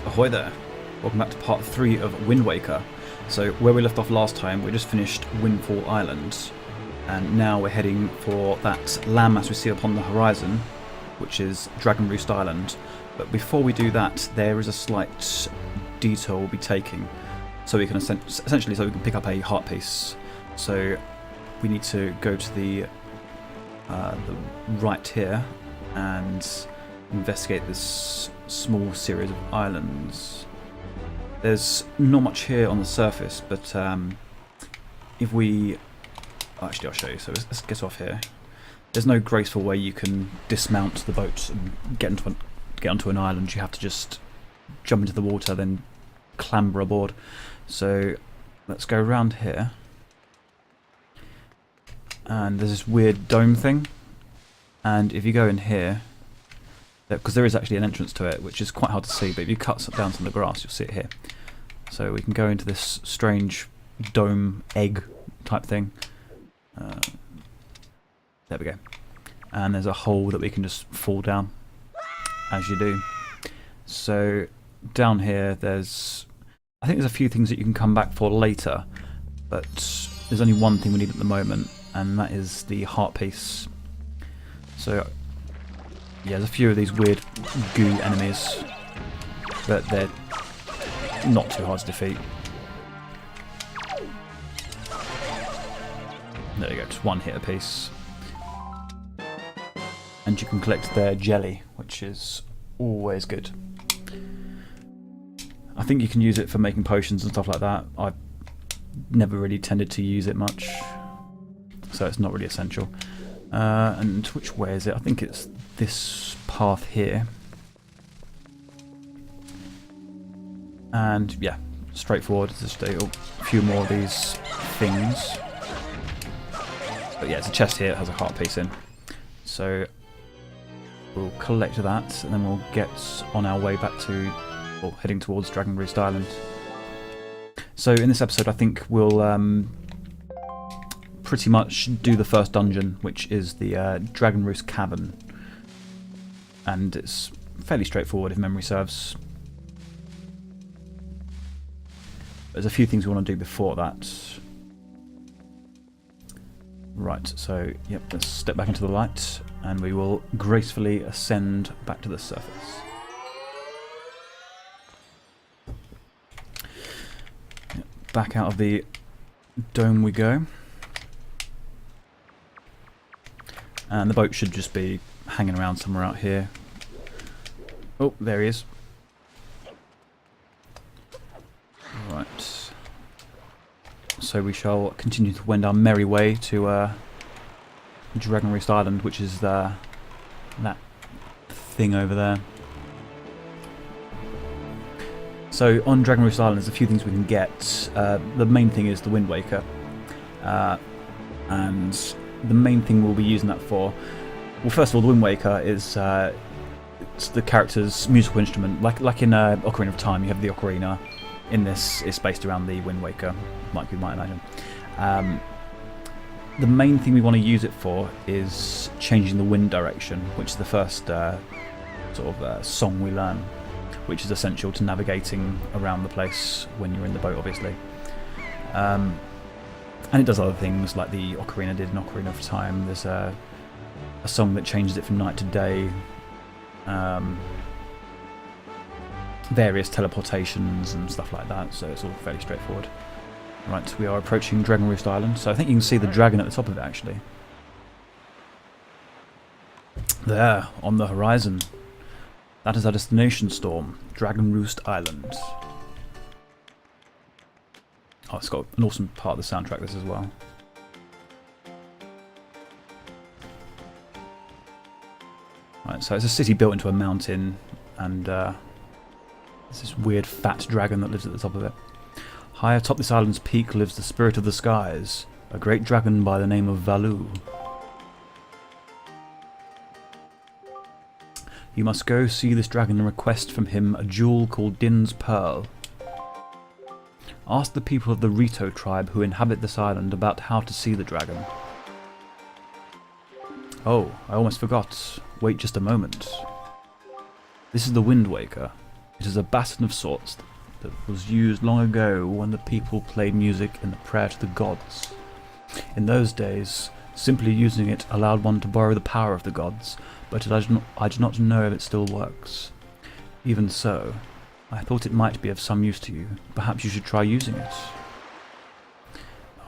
Ahoy there! Welcome back to part 3 of Windwaker. So where we left off last time, we just finished Windfall Island, and now we're heading for that landmass we see upon the horizon, which is Dragon Roost Island. But before we do that, there is a slight detour we'll be taking, so we can essentially pick up a heart piece. So we need to go to the right here and investigate this small series of islands. There's not much here on the surface, but if we... Actually, I'll show you. So let's get off here. There's no graceful way you can dismount the boat and get onto an island. You have to just jump into the water, then clamber aboard. So let's go around here. And there's this weird dome thing. And if you go in here, because there is actually an entrance to it, which is quite hard to see, but if you cut down some of the grass, you'll see it here. So we can go into this strange dome egg type thing. There we go. And there's a hole that we can just fall down, as you do. So down here, I think there's a few things that you can come back for later, but there's only one thing we need at the moment, and that is the heart piece. So yeah, there's a few of these weird goo enemies, but they're not too hard to defeat. There you go, just one hit apiece. And you can collect their jelly, which is always good. I think you can use it for making potions and stuff like that. I've never really tended to use it much, so it's not really essential. And which way is it? I think it's this path here. And yeah, straightforward. Just a few more of these things. But yeah, it's a chest here. It has a heart piece in. So we'll collect that, and then we'll get on our way back to, or heading towards Dragon Roost Island. So in this episode, I think we'll pretty much do the first dungeon, which is the Dragon Roost Cavern. And it's fairly straightforward if memory serves. There's a few things we want to do before that. Right, so yep, let's step back into the light and we will gracefully ascend back to the surface. Yep, back out of the dome we go. And the boat should just be hanging around somewhere out here. Oh, there he is. Right. So we shall continue to wend our merry way to Dragon Roost Island, which is that thing over there. So on Dragon Roost Island, there's a few things we can get. The main thing is the Windwaker, and the main thing we'll be using that for. Well, first of all, the Windwaker is it's the character's musical instrument. Like in Ocarina of Time, you have the ocarina. In this, it's based around the Windwaker, like you might imagine. The main thing we want to use it for is changing the wind direction, which is the first song we learn, which is essential to navigating around the place when you're in the boat, obviously. And it does other things like the ocarina did in Ocarina of Time. There's a song that changes it from night to day. Various teleportations and stuff like that, so it's all fairly straightforward. Right, we are approaching Dragon Roost Island, so I think you can see the dragon at the top of it actually. There, on the horizon. That is our destination, Storm. Dragon Roost Island. Oh, it's got an awesome part of the soundtrack, this as well. Right, so it's a city built into a mountain, and there's this weird fat dragon that lives at the top of it. High atop this island's peak lives the spirit of the skies, a great dragon by the name of Valu. You must go see this dragon and request from him a jewel called Din's Pearl. Ask the people of the Rito tribe who inhabit this island about how to see the dragon. Oh, I almost forgot. Wait just a moment. This is the Windwaker. It is a baton of sorts that was used long ago when the people played music in the prayer to the gods. In those days, simply using it allowed one to borrow the power of the gods, but I do not know if it still works. Even so, I thought it might be of some use to you. Perhaps you should try using it.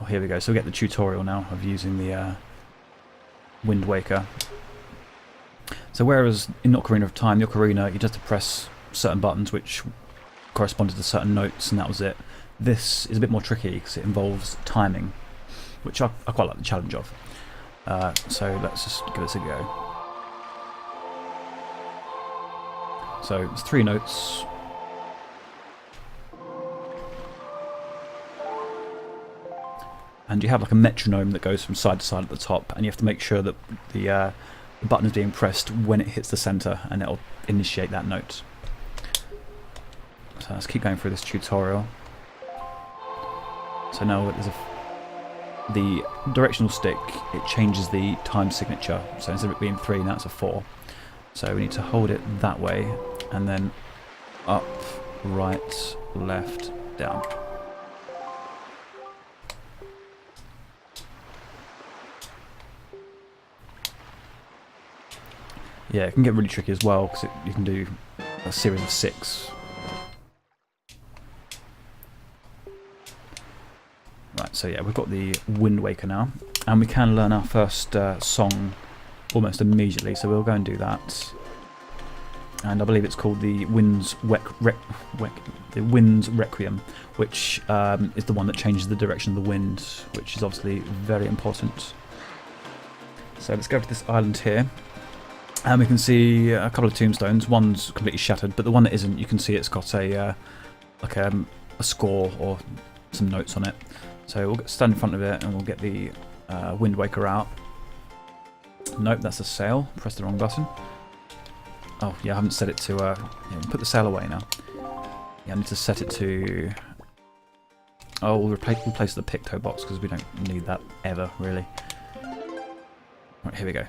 Oh, here we go. So we get the tutorial now of using the Windwaker. So whereas in Ocarina of Time, the Ocarina, you'd have to press certain buttons which corresponded to certain notes, and that was it. This is a bit more tricky because it involves timing, which I quite like the challenge of. So let's just give this a go. So it's 3 notes. And you have like a metronome that goes from side to side at the top, and you have to make sure that the button is being pressed when it hits the centre, and it'll initiate that note. So let's keep going through this tutorial. So now there's the directional stick, it changes the time signature. So instead of it being 3, now it's a 4. So we need to hold it that way, and then up, right, left, down. Yeah, it can get really tricky as well, because you can do a series of 6. Right, so yeah, we've got the Windwaker now, and we can learn our first song almost immediately, so we'll go and do that. And I believe it's called the Wind's Requiem, which is the one that changes the direction of the wind, which is obviously very important. So let's go to this island here, and we can see a couple of tombstones. One's completely shattered, but the one that isn't, you can see it's got a like a score or some notes on it. So we'll stand in front of it, and we'll get the Windwaker out. Nope, that's a sail. Press the wrong button. Oh, yeah, I haven't set it to... yeah, put the sail away now. Yeah, I need to set it to... Oh, we'll replace the picto box, because we don't need that ever, really. Right, here we go.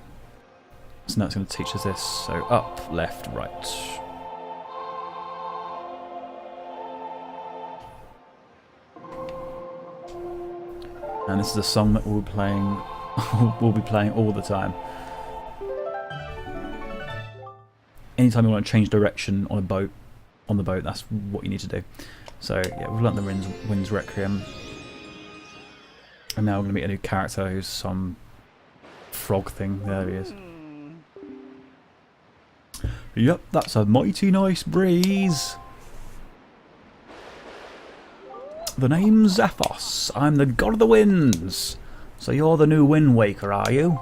So now it's going to teach us this. So up, left, right. And this is a song that we'll be playing all the time. Anytime you want to change direction on the boat, that's what you need to do. So yeah, we've learnt the Wind's Requiem, and now we're going to meet a new character who's some frog thing. There he is. Yep, that's a mighty nice breeze. The name's Zephos. I'm the god of the winds. So you're the new Windwaker, are you?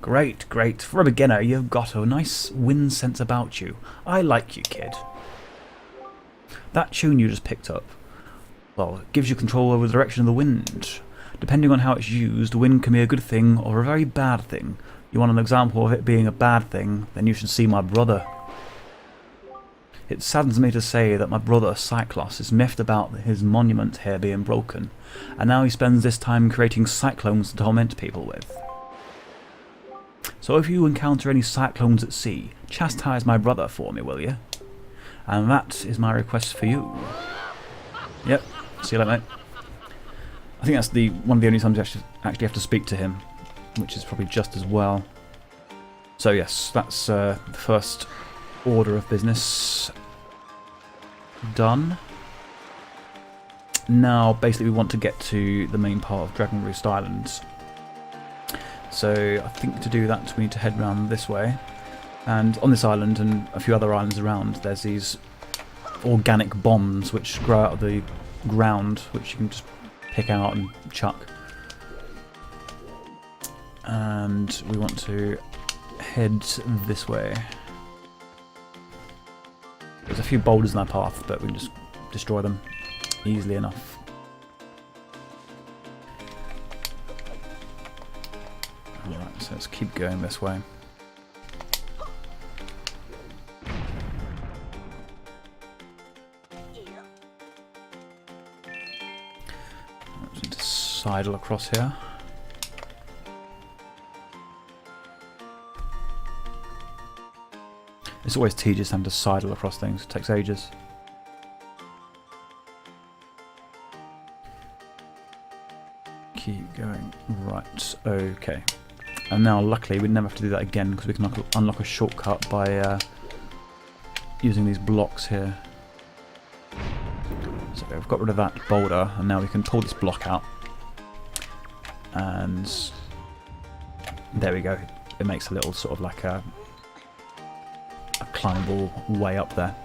Great, great. For a beginner, you've got a nice wind sense about you. I like you, kid. That tune you just picked up, well, it gives you control over the direction of the wind. Depending on how it's used, wind can be a good thing or a very bad thing. You want an example of it being a bad thing, then you should see my brother. It saddens me to say that my brother, Cyclos, is miffed about his monument here being broken, and now he spends this time creating cyclones to torment people with. So if you encounter any cyclones at sea, chastise my brother for me, will you? And that is my request for you. Yep, see you later, mate. I think that's one of the only times you actually have to speak to him, which is probably just as well. So yes, that's the first order of business done. Now basically we want to get to the main part of Dragon Roost Island. So I think to do that we need to head round this way. And on this island and a few other islands around, there's these organic bombs which grow out of the ground, which you can just pick out and chuck. And we want to head this way. There's a few boulders in our path, but we can just destroy them easily enough. Alright, so let's keep going this way. Let's need to sidle across here. It's It's always tedious having to sidle across things. It takes ages. Keep going. Right, okay. And now, luckily, we never have to do that again because we can unlock a shortcut by using these blocks here. So we've got rid of that boulder, and now we can pull this block out. And there we go. It makes a little sort of like a climbable way up there.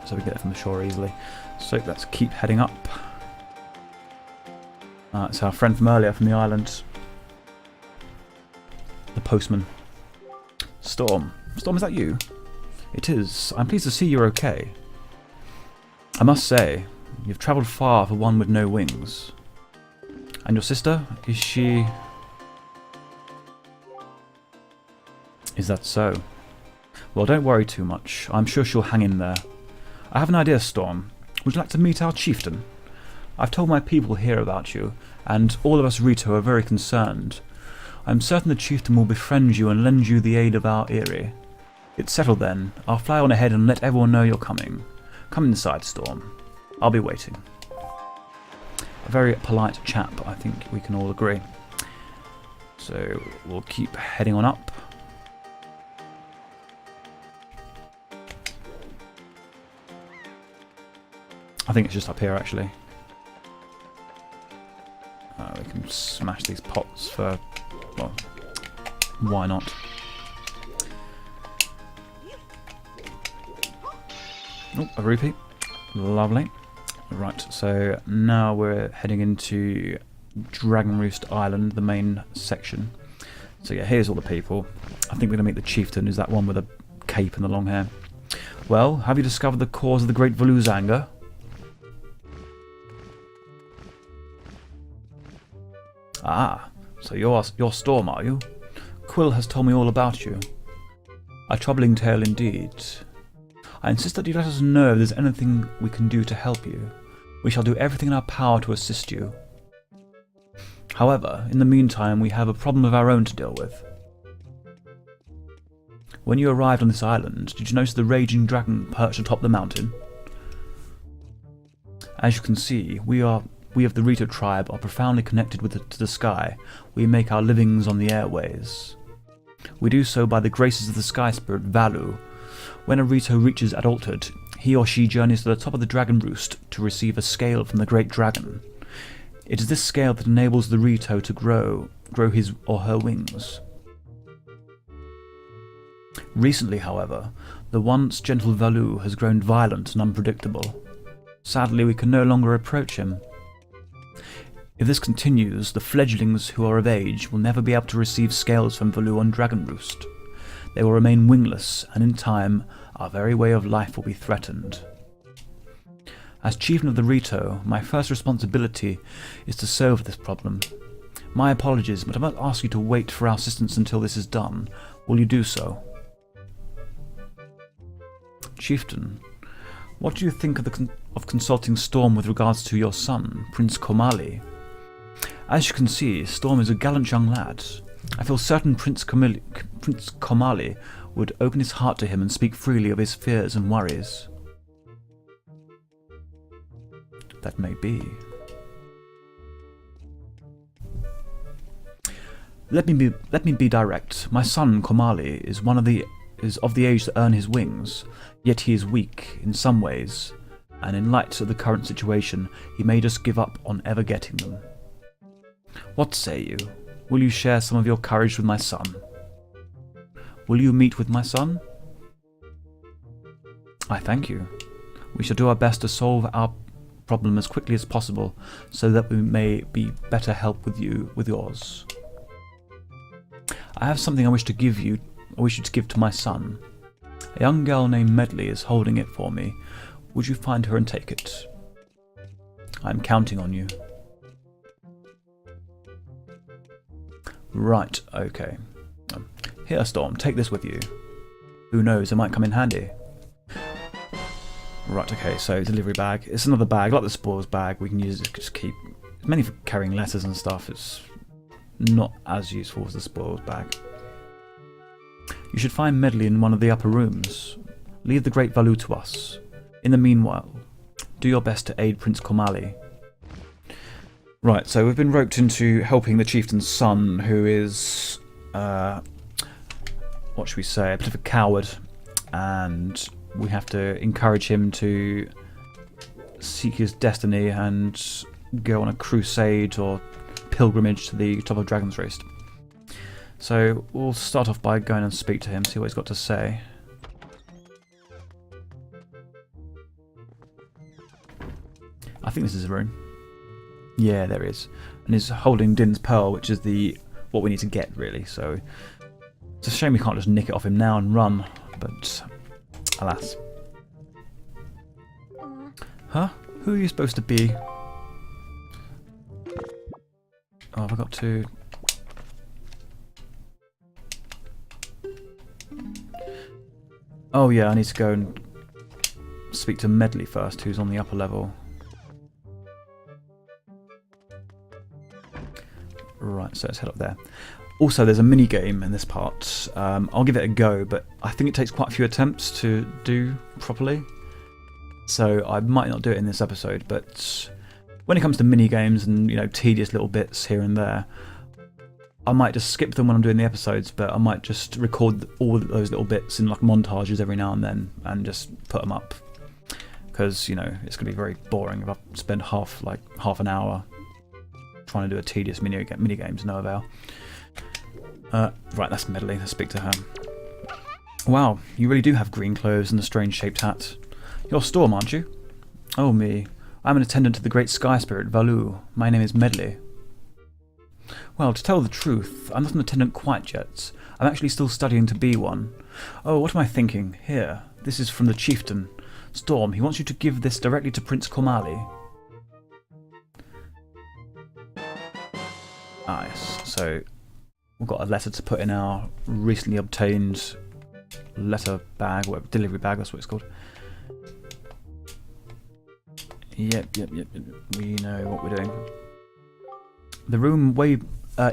So we get it from the shore easily. So let's keep heading up. It's our friend from earlier from the island. The postman. Storm. Storm, is that you? It is. I'm pleased to see you're okay. I must say, you've travelled far for one with no wings. And your sister? Is she... Is that so? Well, don't worry too much. I'm sure she'll hang in there. I have an idea, Storm. Would you like to meet our chieftain? I've told my people here about you, and all of us Rito are very concerned. I'm certain the chieftain will befriend you and lend you the aid of our Eyrie. It's settled then. I'll fly on ahead and let everyone know you're coming. Come inside, Storm. I'll be waiting. A very polite chap, I think we can all agree. So we'll keep heading on up. I think it's just up here, actually. We can smash these pots for... well, why not? Oh, a rupee. Lovely. Right, so now we're heading into Dragon Roost Island, the main section. So yeah, here's all the people. I think we're going to meet the chieftain, who's that one with a cape and the long hair. Well, have you discovered the cause of the great Valu's anger? Ah, so you're Storm, are you? Quill has told me all about you. A troubling tale indeed. I insist that you let us know if there's anything we can do to help you. We shall do everything in our power to assist you. However, in the meantime, we have a problem of our own to deal with. When you arrived on this island, did you notice the raging dragon perched atop the mountain? As you can see, we of the Rito tribe are profoundly connected to the sky. We make our livings on the airways. We do so by the graces of the sky spirit Valu. When a Rito reaches adulthood, he or she journeys to the top of the Dragon Roost to receive a scale from the Great Dragon. It is this scale that enables the Rito to grow his or her wings. Recently, however, the once gentle Valu has grown violent and unpredictable. Sadly, we can no longer approach him. If this continues, the fledglings who are of age will never be able to receive scales from Valu on Dragon Roost. They will remain wingless, and in time, our very way of life will be threatened. As chieftain of the Rito, my first responsibility is to solve this problem. My apologies, but I must ask you to wait for our assistance until this is done. Will you do so? Chieftain, what do you think of consulting Storm with regards to your son, Prince Komali? As you can see, Storm is a gallant young lad. I feel certain Prince Komali would open his heart to him and speak freely of his fears and worries. That may be. Let me be direct. My son Komali is of the age to earn his wings, yet he is weak in some ways, and in light of the current situation, he may just give up on ever getting them. What say you? Will you share some of your courage with my son? Will you meet with my son? I thank you. We shall do our best to solve our problem as quickly as possible, so that we may be better help with yours. I have something I wish to give you to my son. A young girl named Medley is holding it for me. Would you find her and take it? I am counting on you. Right, okay. Here, Storm, take this with you. Who knows, it might come in handy. Right, okay, so delivery bag. It's another bag, like the spoils bag. We can use it to just keep... It's mainly for carrying letters and stuff. It's not as useful as the spoils bag. You should find Medley in one of the upper rooms. Leave the Great Valoo to us. In the meanwhile, do your best to aid Prince Komali. Right, so we've been roped into helping the chieftain's son, who is, what should we say, a bit of a coward, and we have to encourage him to seek his destiny and go on a crusade or pilgrimage to the top of Dragon Roost. So we'll start off by going and speak to him, see what he's got to say. I think this is a room. Yeah, there is. And he's holding Din's Pearl, which is what we need to get, really. So it's a shame we can't just nick it off him now and run, but alas. Huh? Who are you supposed to be? Oh, have I got to... Oh yeah, I need to go and speak to Medley first, who's on the upper level. Right, so let's head up there. Also, there's a mini game in this part. I'll give it a go, but I think it takes quite a few attempts to do properly. So I might not do it in this episode, but when it comes to mini games and tedious little bits here and there, I might just skip them when I'm doing the episodes, but I might just record all those little bits in like montages every now and then and just put them up. Because, it's going to be very boring if I spend half an hour trying to do a tedious mini games, no avail. Right, that's Medley. Let's speak to her. Wow, you really do have green clothes and a strange shaped hat. You're Storm, aren't you? Oh me, I'm an attendant to the great sky spirit Valoo. My name is Medley. Well, to tell the truth, I'm not an attendant quite yet. I'm actually still studying to be one. Oh, what am I thinking? Here, this is from the chieftain. Storm, he wants you to give this directly to Prince Komali. Ah, yes. So we've got a letter to put in our recently obtained letter bag, or delivery bag, that's what it's called. Yep. We know what we're doing. The room way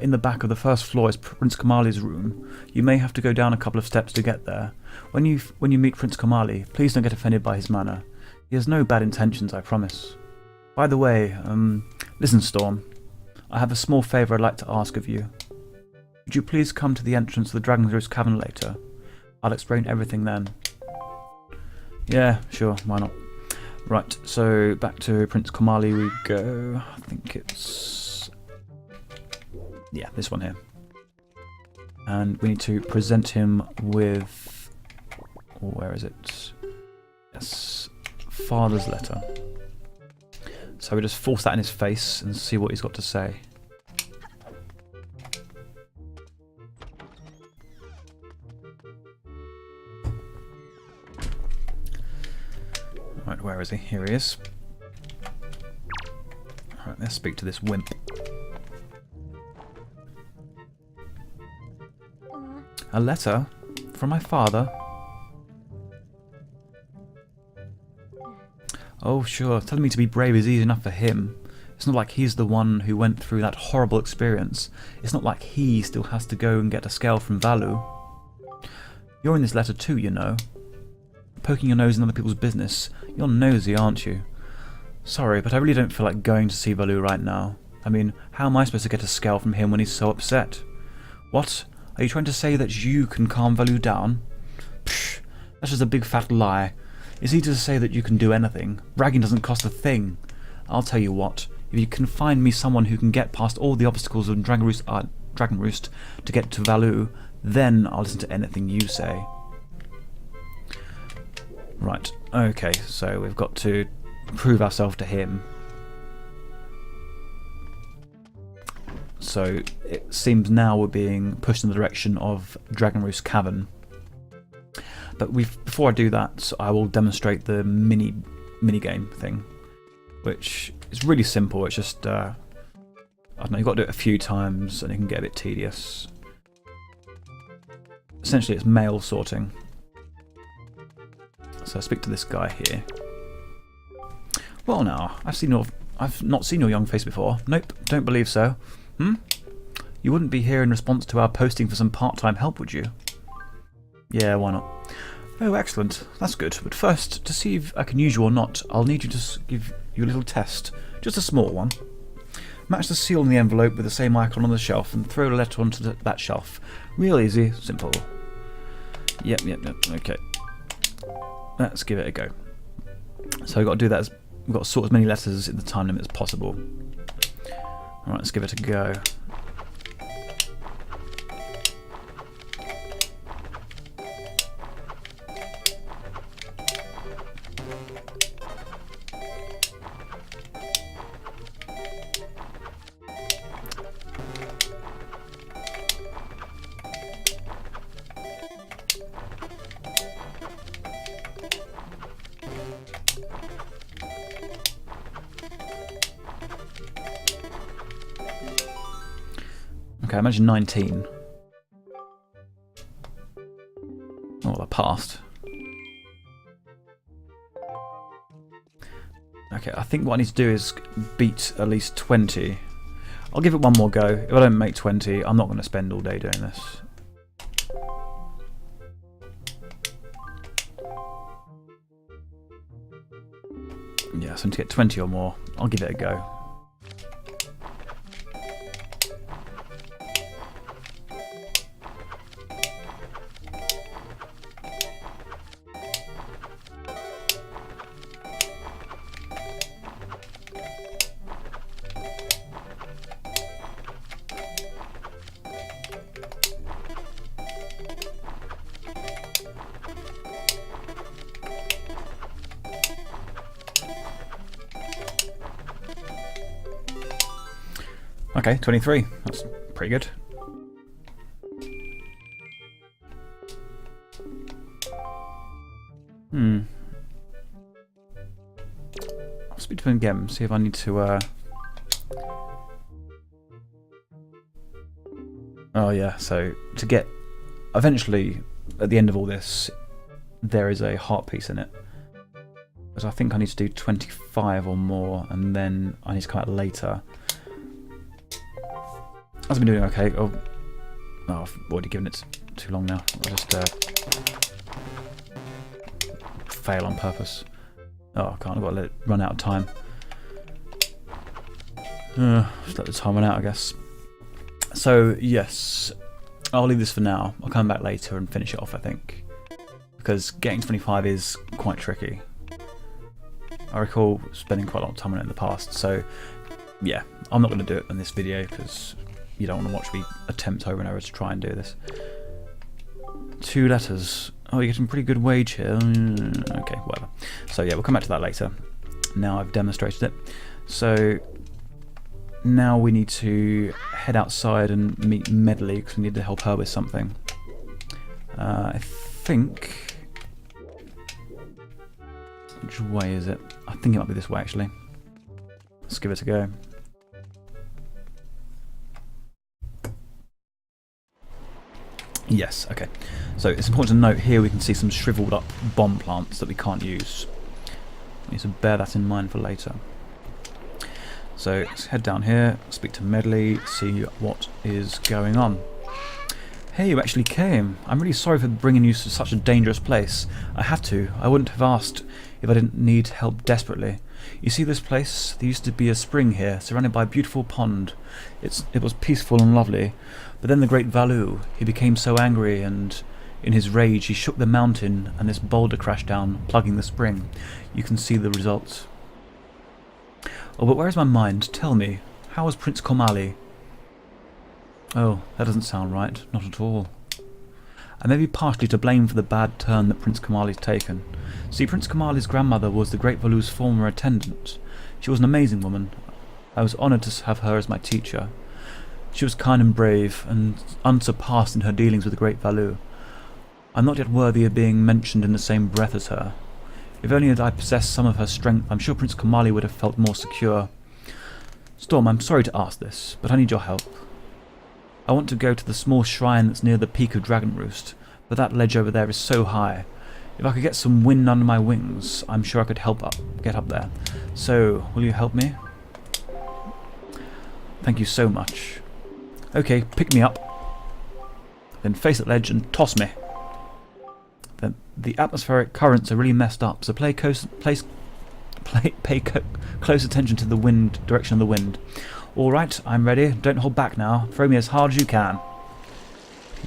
in the back of the first floor is Prince Komali's room. You may have to go down a couple of steps to get there. When you meet Prince Komali, please don't get offended by his manner. He has no bad intentions, I promise. By the way, listen, Storm. I have a small favour I'd like to ask of you. Would you please come to the entrance of the Dragon Roost Cavern later? I'll explain everything then. Yeah, sure, why not? Right, so back to Prince Komali we go. I think it's... yeah, this one here. And we need to present him with... where is it? Yes, father's letter. So we just force that in his face and see what he's got to say. Right, where is he? Here he is. Alright, let's speak to this wimp. A letter? From my father? Oh, sure. Telling me to be brave is easy enough for him. It's not like he's the one who went through that horrible experience. It's not like he still has to go and get a scale from Valoo. You're in this letter too, you know. Poking your nose in other people's business. You're nosy, aren't you? Sorry, but I really don't feel like going to see Valoo right now. I mean, how am I supposed to get a scale from him when he's so upset? What? Are you trying to say that you can calm Valoo down? Psh, that's just a big fat lie. It's easy to say that you can do anything. Bragging doesn't cost a thing. I'll tell you what, if you can find me someone who can get past all the obstacles of Dragon Roost to get to Valoo, then I'll listen to anything you say. Right, okay, so we've got to prove ourselves to him. So it seems now we're being pushed in the direction of Dragon Roost Cavern. But before I do that, I will demonstrate the mini game thing, which is really simple. It's just I don't know, you've got to do it a few times, and it can get a bit tedious. Essentially, it's mail sorting. So I speak to this guy here. Well, now I've not seen your young face before. Nope, don't believe so. You wouldn't be here in response to our posting for some part-time help, would you? Yeah, why not? Oh, excellent. That's good. But first, to see if I can use you or not, I'll need you to give you a little test. Just a small one. Match the seal in the envelope with the same icon on the shelf and throw the letter onto that shelf. Real easy, simple. Yep, okay. Let's give it a go. So we've got to do that. We've got to sort as many letters in the time limit as possible. Alright, let's give it a go. Okay, I imagine 19. Oh, I passed. Okay, I think what I need to do is beat at least 20. I'll give it one more go. If I don't make 20, I'm not going to spend all day doing this. Yeah, so I need to get 20 or more. I'll give it a go. Okay, 23. That's pretty good. I'll speak to him again, see if I need to... Oh yeah, so to get... Eventually, at the end of all this, there is a heart piece in it. So I think I need to do 25 or more, and then I need to come out later. I've been doing okay. Oh, I've already given it too long now. I'll just fail on purpose. Oh, I can't. I've got to let it run out of time. Just let the time run out, I guess. So, yes. I'll leave this for now. I'll come back later and finish it off, I think. Because getting 25 is quite tricky. I recall spending quite a lot of time on it in the past. So, yeah. I'm not going to do it in this video because... You don't want to watch me attempt over and over to try and do this. 2 letters. Oh, you're getting a pretty good wage here. Okay, whatever. So yeah, we'll come back to that later. Now I've demonstrated it. So now we need to head outside and meet Medley because we need to help her with something. I think... Which way is it? I think it might be this way actually. Let's give it a go. Yes, okay. So it's important to note here we can see some shriveled up bomb plants that we can't use. We need to bear that in mind for later. So let's head down here, speak to Medley, see what is going on. Hey, you actually came. I'm really sorry for bringing you to such a dangerous place. I had to. I wouldn't have asked if I didn't need help desperately. You see this place? There used to be a spring here, surrounded by a beautiful pond. It was peaceful and lovely. But then the great Valu, he became so angry and in his rage he shook the mountain and this boulder crashed down, plugging the spring. You can see the results. Oh, but where is my mind? Tell me, how was Prince Komali? Oh, that doesn't sound right. Not at all. I may be partially to blame for the bad turn that Prince Komali's taken. See, Prince Komali's grandmother was the great Valu's former attendant. She was an amazing woman. I was honoured to have her as my teacher. She was kind and brave, and unsurpassed in her dealings with the great Valu. I'm not yet worthy of being mentioned in the same breath as her. If only I possessed some of her strength, I'm sure Prince Komali would have felt more secure. Storm, I'm sorry to ask this, but I need your help. I want to go to the small shrine that's near the peak of Dragon Roost, but that ledge over there is so high. If I could get some wind under my wings, I'm sure I could get up there. So, will you help me? Thank you so much. Okay, pick me up. Then face that ledge and toss me. The atmospheric currents are really messed up, so pay close attention to the wind, direction of the wind. Alright, I'm ready. Don't hold back now. Throw me as hard as you can.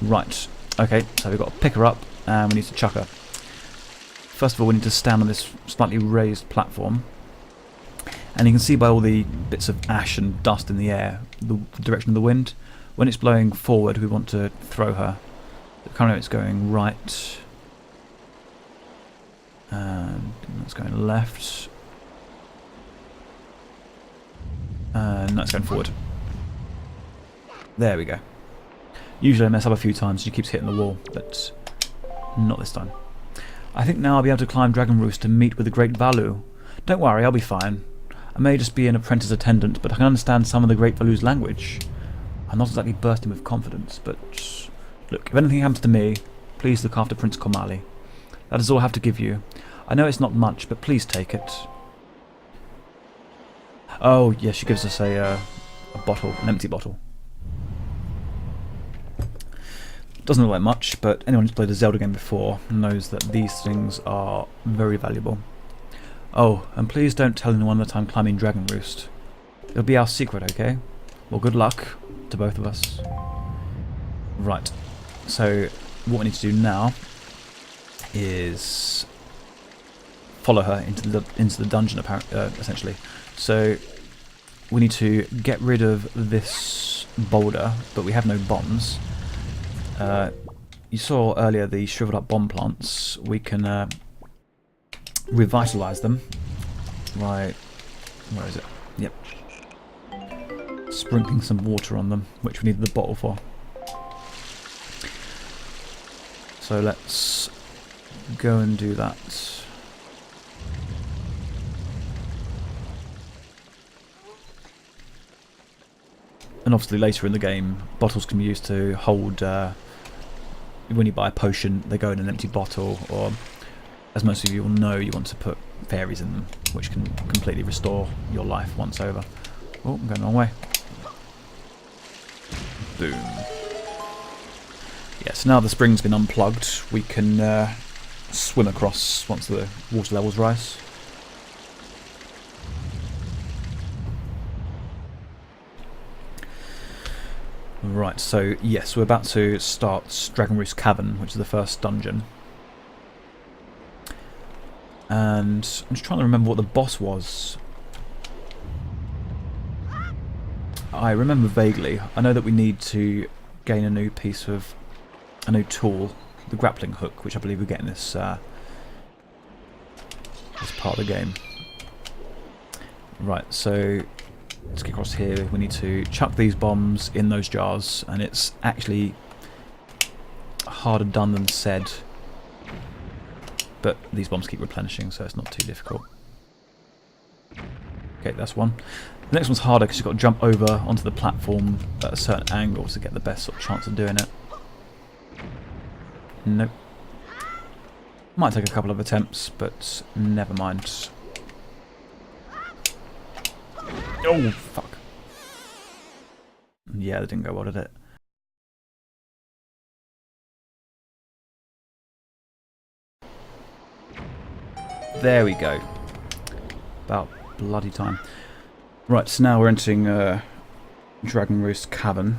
Right. Okay, so we've got to pick her up and we need to chuck her. First of all, we need to stand on this slightly raised platform. And you can see by all the bits of ash and dust in the air, the direction of the wind. When it's blowing forward, we want to throw her. Currently it's going right. And it's going left. And that's going forward. There we go. Usually I mess up a few times, she keeps hitting the wall, but not this time. I think now I'll be able to climb Dragon Roost to meet with the Great Valu. Don't worry, I'll be fine. I may just be an apprentice attendant, but I can understand some of the Great Valu's language. I'm not exactly bursting with confidence, but look, if anything happens to me, please look after Prince Komali. That is all I have to give you. I know it's not much, but please take it. Oh, yes, she gives us a bottle, an empty bottle. Doesn't look like much, but anyone who's played a Zelda game before knows that these things are very valuable. Oh, and please don't tell anyone that I'm climbing Dragon Roost. It'll be our secret, okay? Well, good luck to both of us. Right, so what we need to do now is follow her into the dungeon, essentially. So we need to get rid of this boulder, but we have no bombs. You saw earlier the shriveled up bomb plants. We can revitalise them. Right, where is it? Yep. Sprinkling some water on them, which we need the bottle for. So let's go and do that. And obviously later in the game, bottles can be used to hold, when you buy a potion, they go in an empty bottle, or as most of you will know, you want to put fairies in them, which can completely restore your life once over. Oh, I'm going the wrong way. Boom. Yeah, so now the spring's been unplugged, we can swim across once the water levels rise. Right, so yes, we're about to start Dragon Roost Cavern, which is the first dungeon. And I'm just trying to remember what the boss was. I remember vaguely. I know that we need to gain a new tool, the grappling hook, which I believe we get in this part of the game. Right, so let's get across here. We need to chuck these bombs in those jars, and it's actually harder done than said. But these bombs keep replenishing, so it's not too difficult. Okay, that's one. The next one's harder because you've got to jump over onto the platform at a certain angle to get the best sort of chance of doing it. Nope. Might take a couple of attempts, but never mind. Oh, fuck. Yeah, that didn't go well, did it? There we go. About bloody time. Right, so now we're entering Dragon Roost Cavern.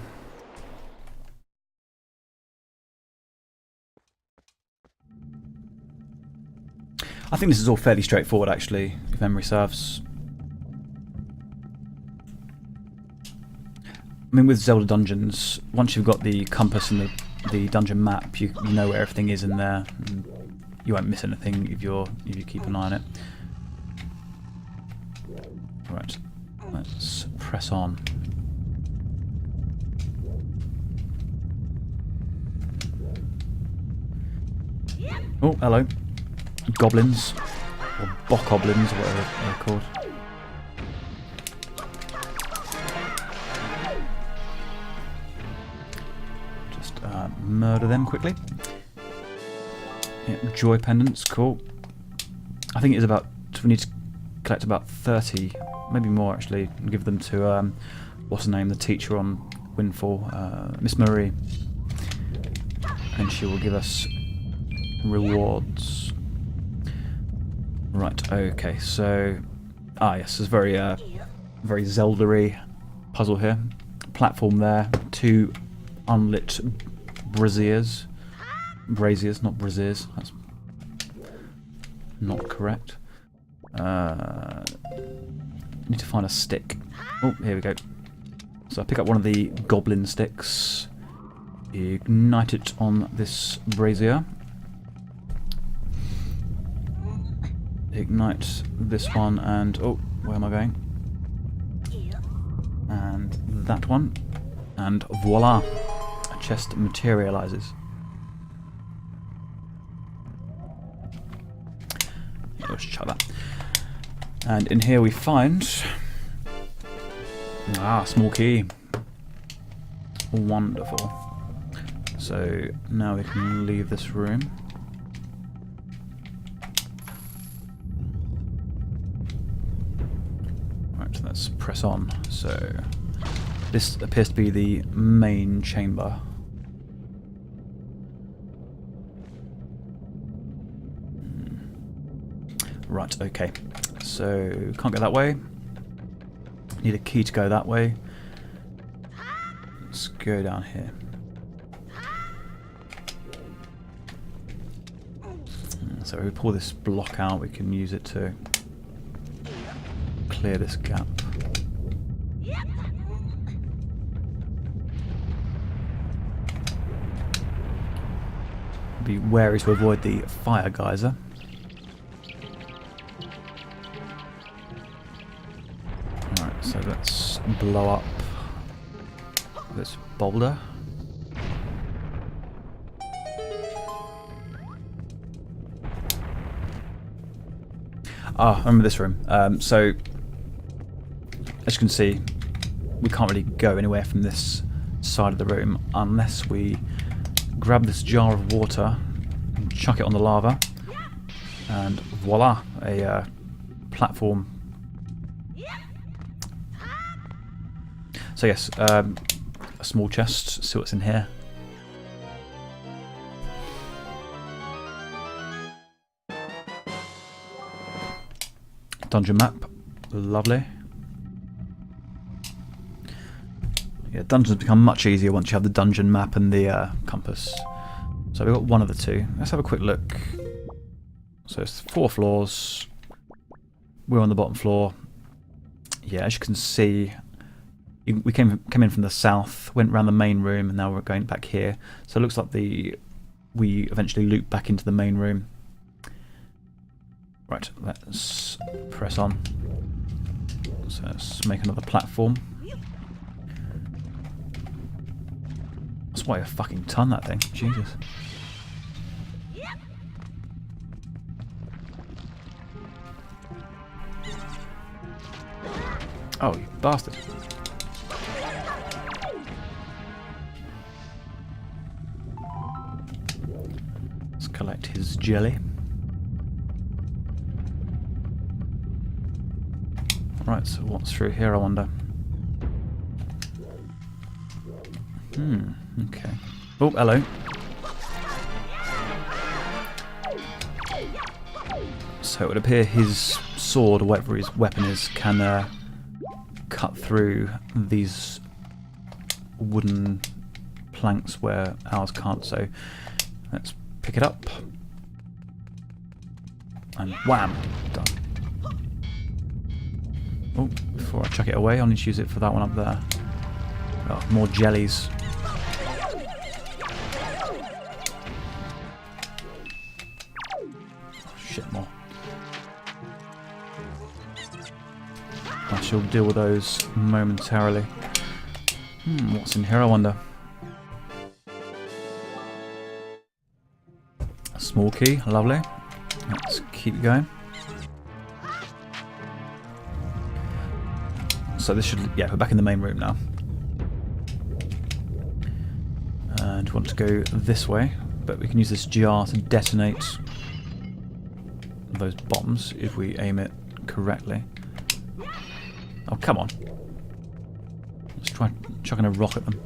I think this is all fairly straightforward, actually, if memory serves. I mean, with Zelda dungeons, once you've got the compass and the dungeon map, you know where everything is in there. You won't miss anything if you keep an eye on it. Right, let's press on. Oh, hello. Goblins. Or bokoblins, or whatever they're called. Just murder them quickly. Yeah, joy pendants, cool. I think it's about, we need to collect about 30, maybe more actually, and give them to, what's her name, the teacher on Windfall, Miss Marie. And she will give us Rewards. Right, okay, so... Ah, yes, there's very Zelda-y puzzle here. Platform there, 2 unlit braziers. Braziers, not braziers. That's not correct. Need to find a stick. Oh, here we go. So I pick up one of the goblin sticks. Ignite it on this brazier. Ignite this one and... Oh, where am I going? And that one. And voila! A chest materializes. Let's chuck that. And in here we find... Ah, small key. Wonderful. So now we can leave this room. Right, let's press on. So this appears to be the main chamber. Right, okay. So can't go that way. Need a key to go that way. Let's go down here. So if we pull this block out, we can use it to clear this gap. Be wary to avoid the fire geyser. Alright, so let's blow up this boulder. Ah, I remember this room. So, as you can see, we can't really go anywhere from this side of the room unless we grab this jar of water and chuck it on the lava, and voila, a platform. So yes, a small chest. See what's in here. Dungeon map, lovely. Yeah, dungeons become much easier once you have the dungeon map and the compass. So we've got one of the two. Let's have a quick look. So it's 4 floors. We're on the bottom floor. Yeah, as you can see, we came in from the south, went around the main room, and now we're going back here. So it looks like we eventually loop back into the main room. Right, let's press on. So let's make another platform. That's why a fucking ton, that thing. Jesus. Oh, you bastard. Let's collect his jelly. Right, so what's through here, I wonder? Okay. Oh, hello. So it would appear his sword, or whatever his weapon is, can cut through these wooden planks where ours can't, so let's pick it up. And wham! Done. Oh, before I chuck it away, I'll need to use it for that one up there. Oh, more jellies. Oh, shit, more. I shall deal with those momentarily. What's in here, I wonder? A small key, lovely. Let's keep going. So this should, yeah, we're back in the main room now. And we want to go this way, but we can use this jar to detonate those bombs if we aim it correctly. Oh, come on. Let's try chucking a rock at them.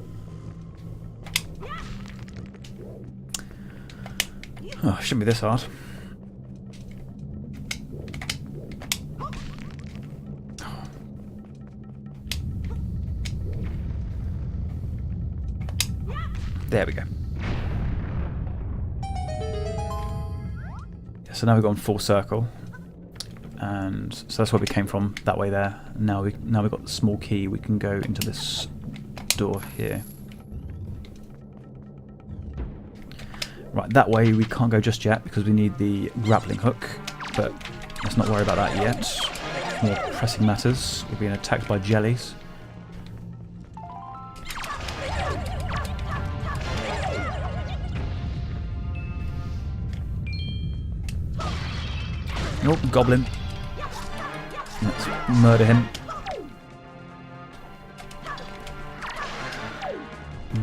Oh, shouldn't be this hard. There we go. So now we've gone full circle, and so that's where we came from, that way there. Now we've got the small key. We can go into this door here. Right, that way we can't go just yet because we need the grappling hook, but let's not worry about that yet. More pressing matters. We're being attacked by jellies. Oh, goblin. Let's murder him.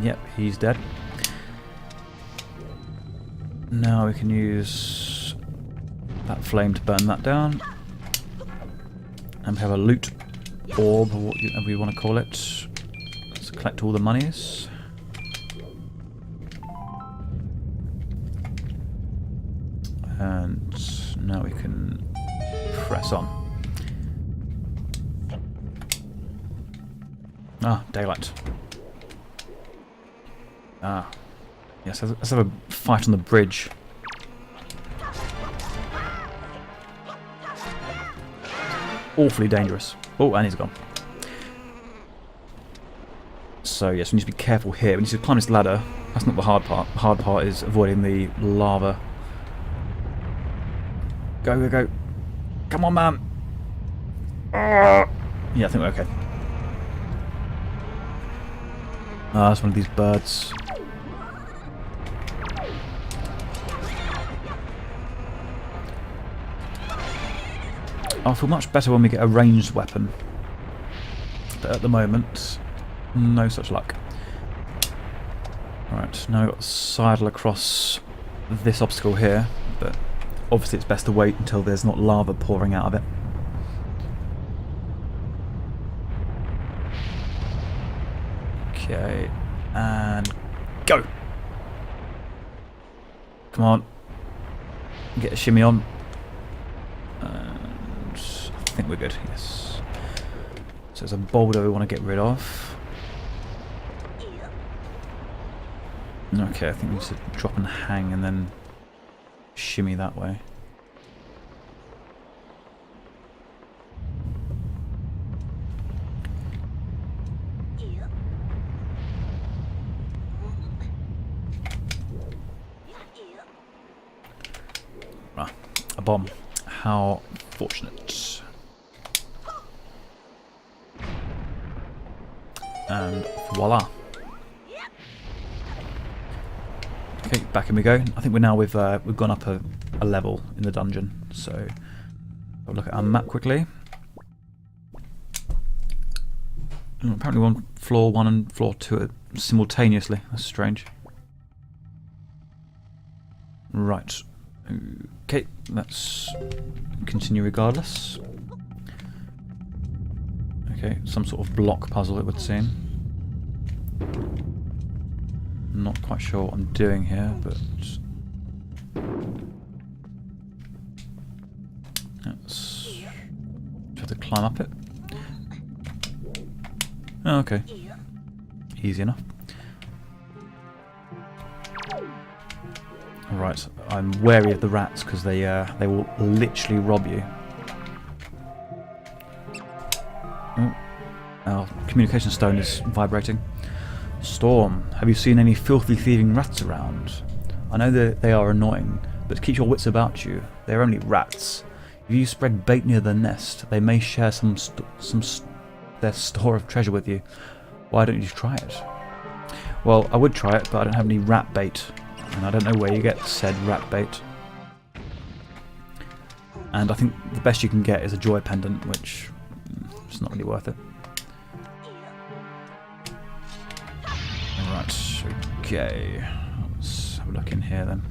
Yep, he's dead. Now we can use that flame to burn that down. And we have a loot orb, or whatever you want to call it. Let's collect all the monies. And now we can press on. Ah, daylight. Ah. Yes, let's have a fight on the bridge. Awfully dangerous. Oh, and he's gone. So yes, we need to be careful here. We need to climb this ladder. That's not the hard part. The hard part is avoiding the lava. Go, go, go. Come on, man. Yeah, I think we're okay. Ah, that's one of these birds. I feel much better when we get a ranged weapon. But at the moment, no such luck. Right, now we've got to sidle across this obstacle here, but obviously it's best to wait until there's not lava pouring out of it. Okay, and go! Come on. Get a shimmy on. And I think we're good, yes. So there's a boulder we want to get rid of. Okay, I think we need to drop and hang and then shimmy that way. Ah, a bomb. How fortunate. And voila. Okay, back in we go. I think we're now we've gone up a level in the dungeon. So I'll look at our map quickly. Apparently floor 1 and floor 2 are simultaneously. That's strange. Right. Okay, let's continue regardless. Okay, some sort of block puzzle it would seem. Not quite sure what I'm doing here, but let's try to climb up it. Oh, okay, easy enough. Right, I'm wary of the rats because they will literally rob you. Oh, our communication stone is vibrating. Storm, have you seen any filthy thieving rats around? I know that they are annoying, but keep your wits about you. They are only rats. If you spread bait near their nest, they may share their store of treasure with you. Why don't you try it? Well, I would try it, but I don't have any rat bait. And I don't know where you get said rat bait. And I think the best you can get is a joy pendant, which is not really worth it. Right, okay. Let's have a look in here then.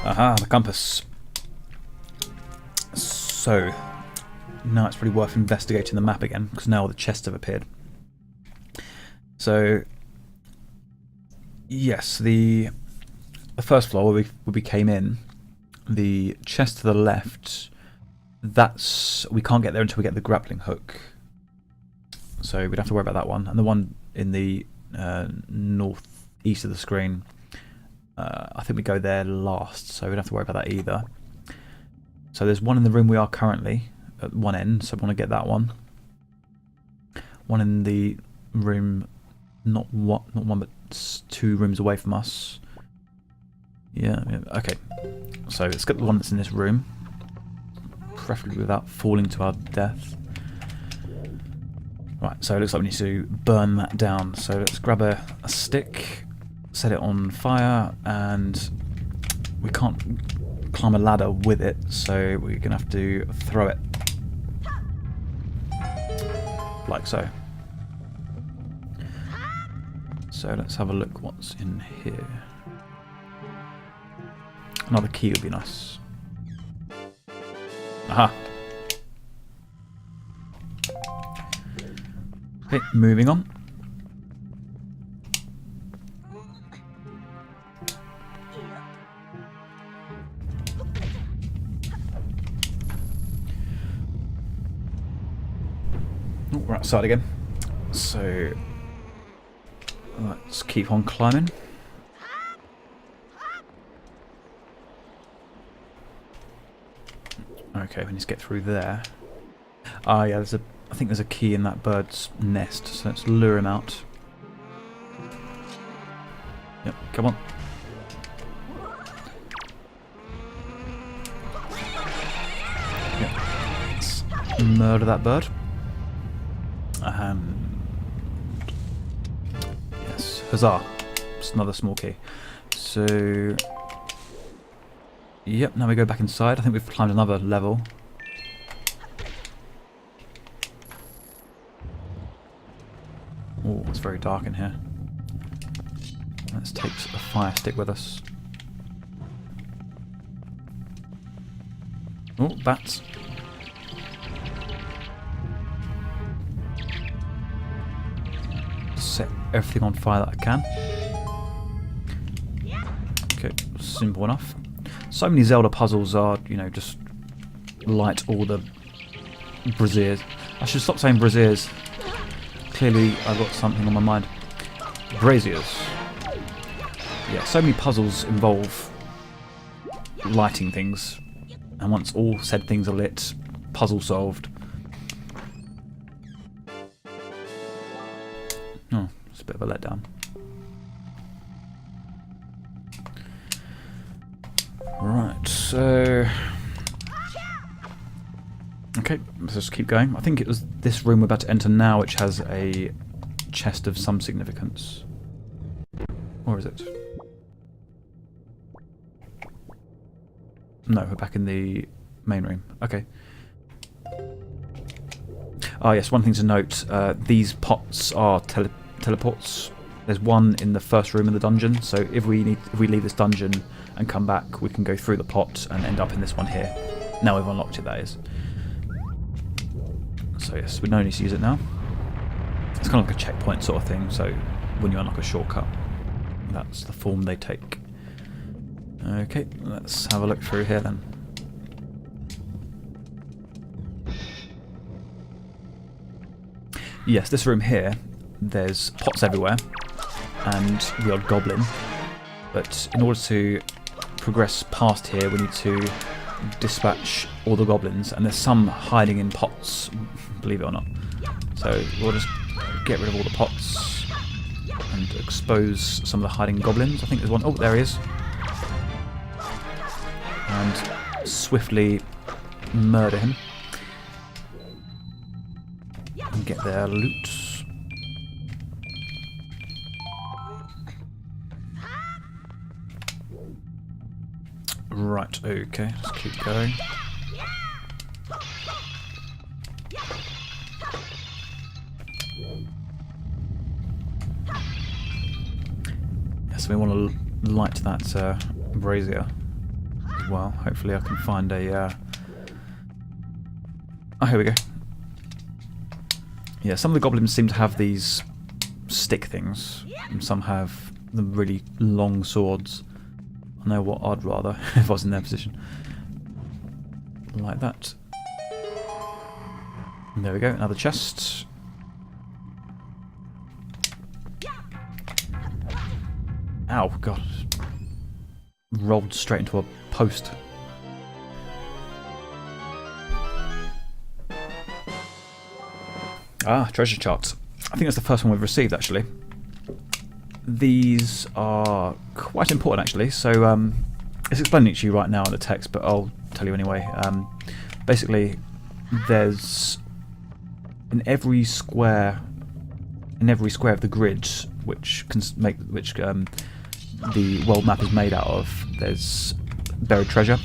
Aha, the compass. So, now it's probably worth investigating the map again, because now the chests have appeared. So, yes, the first floor where we came in, the chest to the left, we can't get there until we get the grappling hook. So we'd have to worry about that one. And the one in the northeast of the screen, I think we go there last, so we don't have to worry about that either. So there's one in the room we are currently, at one end, so I want to get that one. One in the room, not one, but 2 rooms away from us. Yeah, okay. So let's get the one that's in this room, preferably without falling to our death. Right, so it looks like we need to burn that down. So let's grab a stick, set it on fire, and we can't climb a ladder with it, so we're going to have to throw it. Like so. So let's have a look what's in here. Another key would be nice. Aha! Okay, moving on. Oh, we're outside again. So let's keep on climbing. Okay, we need to get through there. Ah, yeah, I think there's a key in that bird's nest, so let's lure him out. Yep, come on. Yep. Let's murder that bird. Yes, huzzah. Just another small key. So, yep, now we go back inside. I think we've climbed another level. Oh, it's very dark in here. Let's take a fire stick with us. Oh, bats. Set everything on fire that I can. Okay, simple enough. So many Zelda puzzles are, you know, just light all the braziers. I should stop saying braziers. Clearly I've got something on my mind. Braziers. Yeah, so many puzzles involve lighting things. And once all said things are lit, puzzle solved. Oh, it's a bit of a letdown. Right, so... Okay, let's just keep going. I think it was this room we're about to enter now which has a chest of some significance. Or is it? No, we're back in the main room. Okay. Oh yes, one thing to note, these pots are teleports. There's one in the first room in the dungeon, so if we leave this dungeon and come back, we can go through the pot and end up in this one here. Now we've unlocked it, that is. So yes, we no need to use it now. It's kind of like a checkpoint sort of thing, so when you unlock a shortcut, that's the form they take. Okay, let's have a look through here then. Yes, this room here, there's pots everywhere, and the odd goblin. But in order to progress past here, we need to dispatch all the goblins, and there's some hiding in pots, believe it or not. So we'll just get rid of all the pots and expose some of the hiding goblins. I think there's one. Oh, there he is. And swiftly murder him and get their loot. Right, okay, let's keep going. Yes, we want to light that brazier as well. Hopefully I can find a Oh, here we go. Yeah, some of the goblins seem to have these stick things, and some have the really long swords. I know what I'd rather if I was in their position. Like that. And there we go, another chest. Ow, God. Rolled straight into a post. Ah, treasure charts. I think that's the first one we've received, actually. These are quite important, actually. So, it's explaining it to you right now in the text, but I'll tell you anyway. Basically, there's in every square of the grid, which the world map is made out of, there's buried treasure.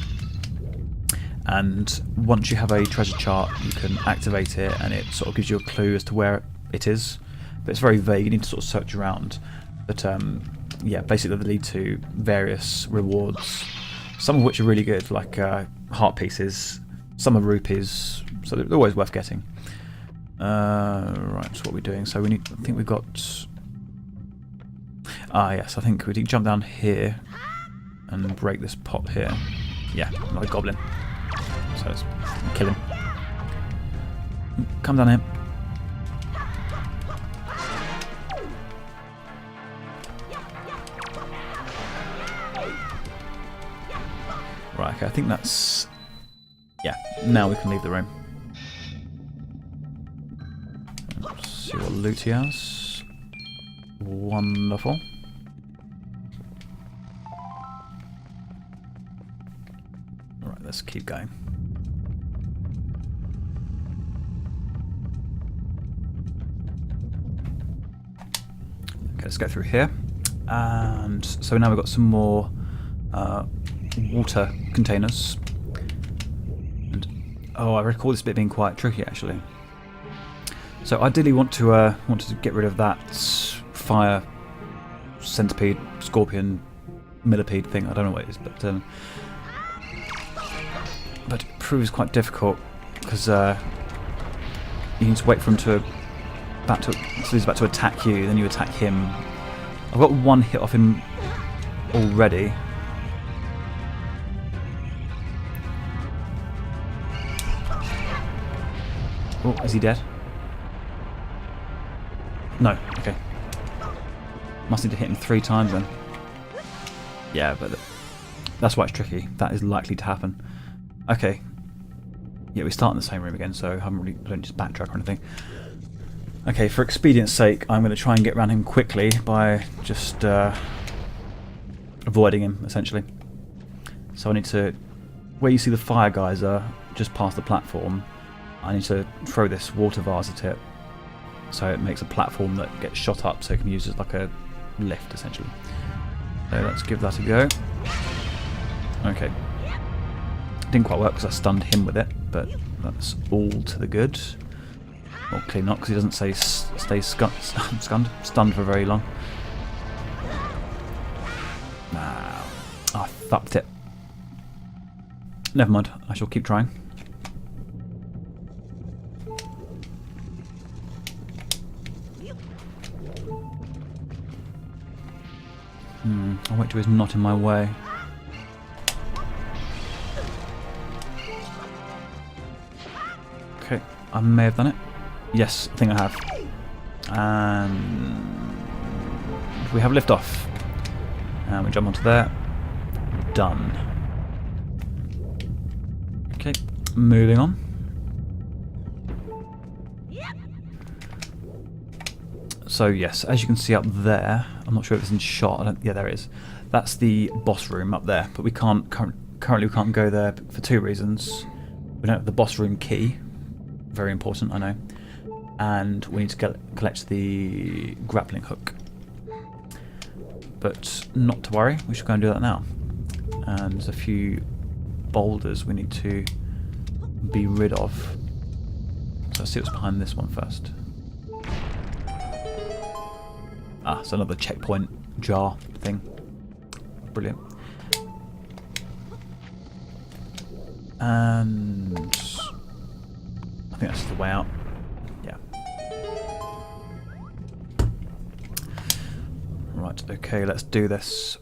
And once you have a treasure chart, you can activate it, and it sort of gives you a clue as to where it is. But it's very vague. You need to sort of search around. But yeah, basically they lead to various rewards, some of which are really good, like heart pieces. Some are rupees, so they're always worth getting. Right, so what are we doing? So we need. I think we've got. Ah, yes. I think we need to jump down here and break this pot here. Yeah, like a goblin. So let's kill him. Come down here. Right, okay, I think that's... Yeah, now we can leave the room. Let's see what loot he has. Wonderful. Alright, let's keep going. Okay, let's go through here. And so now we've got some more water containers. And oh, I recall this bit being quite tricky actually. So ideally want to get rid of that fire centipede, scorpion, millipede thing. I don't know what it is, but it proves quite difficult because you need to wait for him so he's about to attack you, then you attack him. I've got one hit off him already. Oh, is he dead? No, okay. Must need to hit him 3 times then. Yeah, but that's why it's tricky. That is likely to happen. Okay. Yeah, we start in the same room again, so I don't just backtrack or anything. Okay, for expedience sake, I'm going to try and get around him quickly by just avoiding him, essentially. So I need to... Where you see the fire geyser, just past the platform, I need to throw this water vase at it, so it makes a platform that gets shot up, so it can use as like a lift, essentially. So let's give that a go. Okay. Didn't quite work because I stunned him with it, but that's all to the good. Well, clearly not, because he doesn't stay stunned for very long. Nah, I fucked it. Never mind, I shall keep trying. I'll wait till he's not in my way. Okay, I may have done it. Yes, I think I have. And we have liftoff. And we jump onto there. Done. Okay, moving on. So yes, as you can see up there, I'm not sure if it's in shot. Yeah, there it is. That's the boss room up there, but we can't currently we can't go there for 2 reasons. We don't have the boss room key. Very important, I know. And we need to collect the grappling hook. But not to worry, we should go and do that now. And there's a few boulders we need to be rid of. So let's see what's behind this one first. Ah, it's another checkpoint jar thing. Brilliant. And think that's the way out. Yeah. Right, okay, let's do this.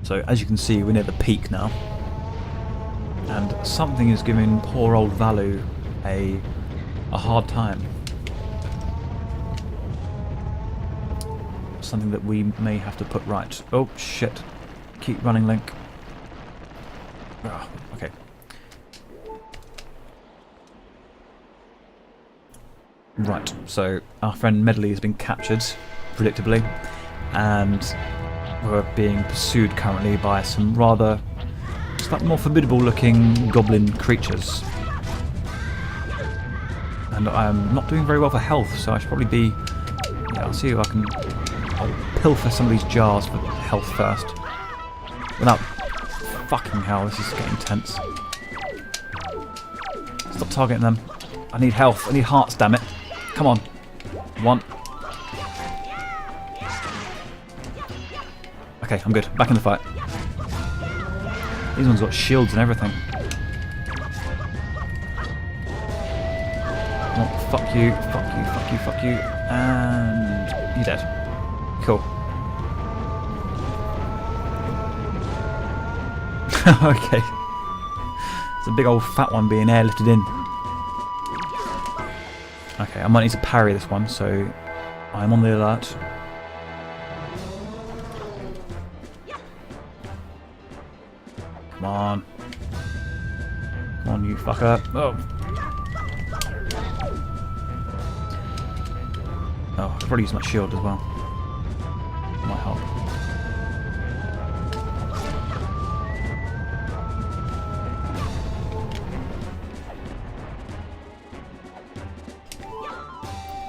So as you can see, we're near the peak now. And something is giving poor old Valu a hard time. Something that we may have to put right. Oh shit. Keep running, Link. Oh, okay. Right, so our friend Medley has been captured, predictably, and we're being pursued currently by some rather slightly more formidable looking goblin creatures. And I'm not doing very well for health, so I should probably be... Yeah, I'll see if I can... I'll pilfer some of these jars for health first. Without... Fucking hell, this is getting tense. Stop targeting them. I need health. I need hearts, damn it. Come on. 1. Okay, I'm good. Back in the fight. These ones got shields and everything. Oh, fuck you, fuck you, fuck you, fuck you. And... you're dead. Cool. Okay. It's a big old fat one being airlifted in. Okay, I might need to parry this one, so I'm on the alert. Come on. Come on, you fucker. Oh. Oh, I'll probably use my shield as well. Might help.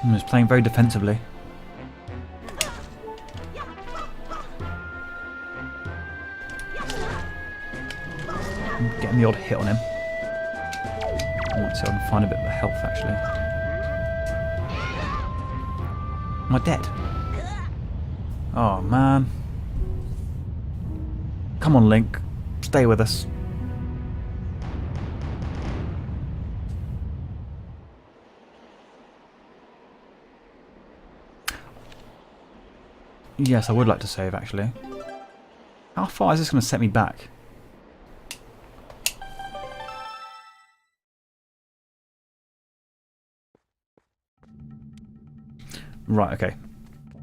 I'm just playing very defensively. I'm getting the odd hit on him. I might see if I can find a bit of health actually. Am I dead? Oh man. Come on, Link. Stay with us. Yes, I would like to save, actually. How far is this going to set me back? Right, okay.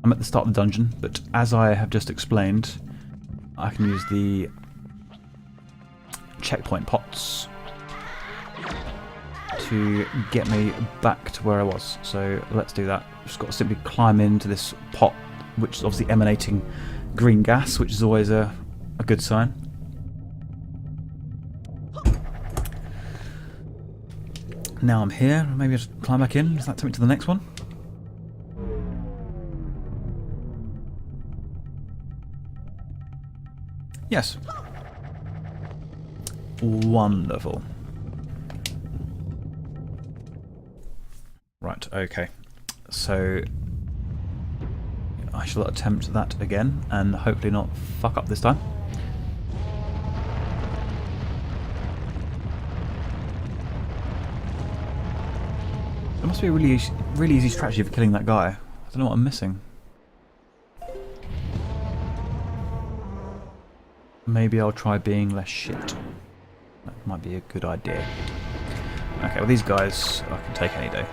I'm at the start of the dungeon, but as I have just explained, I can use the checkpoint pots to get me back to where I was. So let's do that. Just got to simply climb into this pot, which is obviously emanating green gas, which is always a good sign. Now I'm here, maybe I'll just climb back in. Does that take me to the next one? Yes. Wonderful. Right, okay. So I shall attempt that again and hopefully not fuck up this time. There must be a really easy strategy for killing that guy. I don't know what I'm missing. Maybe I'll try being less shit. That might be a good idea. Okay, well these guys I can take any day.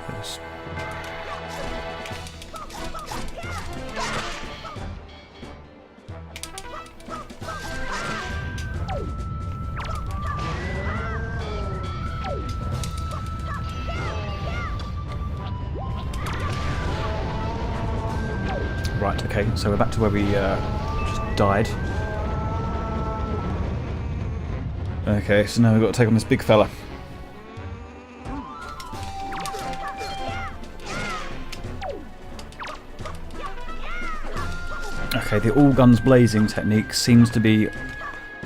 Right, okay, so we're back to where we just died. Okay, so now we've got to take on this big fella. Okay, the all guns blazing technique seems to be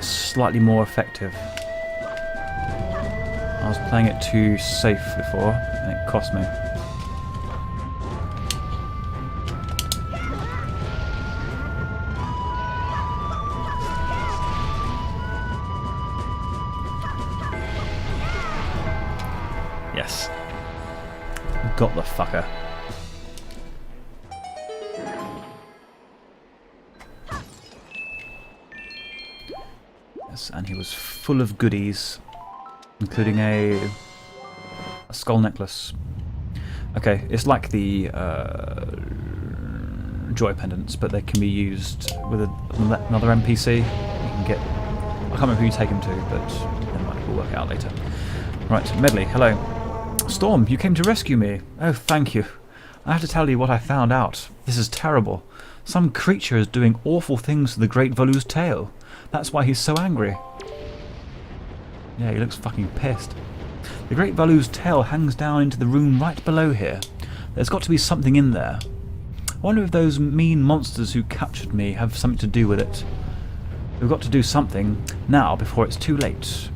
slightly more effective. I was playing it too safe before, and it cost me. got the fucker. Yes, and he was full of goodies, including a skull necklace. Okay, it's like the joy pendants, but they can be used with another NPC. You can get... I can't remember who you take them to, but never mind, we'll work it out later. Right, Medley, hello. Storm, you came to rescue me. Oh, thank you. I have to tell you what I found out. This is terrible. Some creature is doing awful things to the Great Volu's tail. That's why he's so angry. Yeah, he looks fucking pissed. The Great Volu's tail hangs down into the room right below here. There's got to be something in there. I wonder if those mean monsters who captured me have something to do with it. We've got to do something now before it's too late.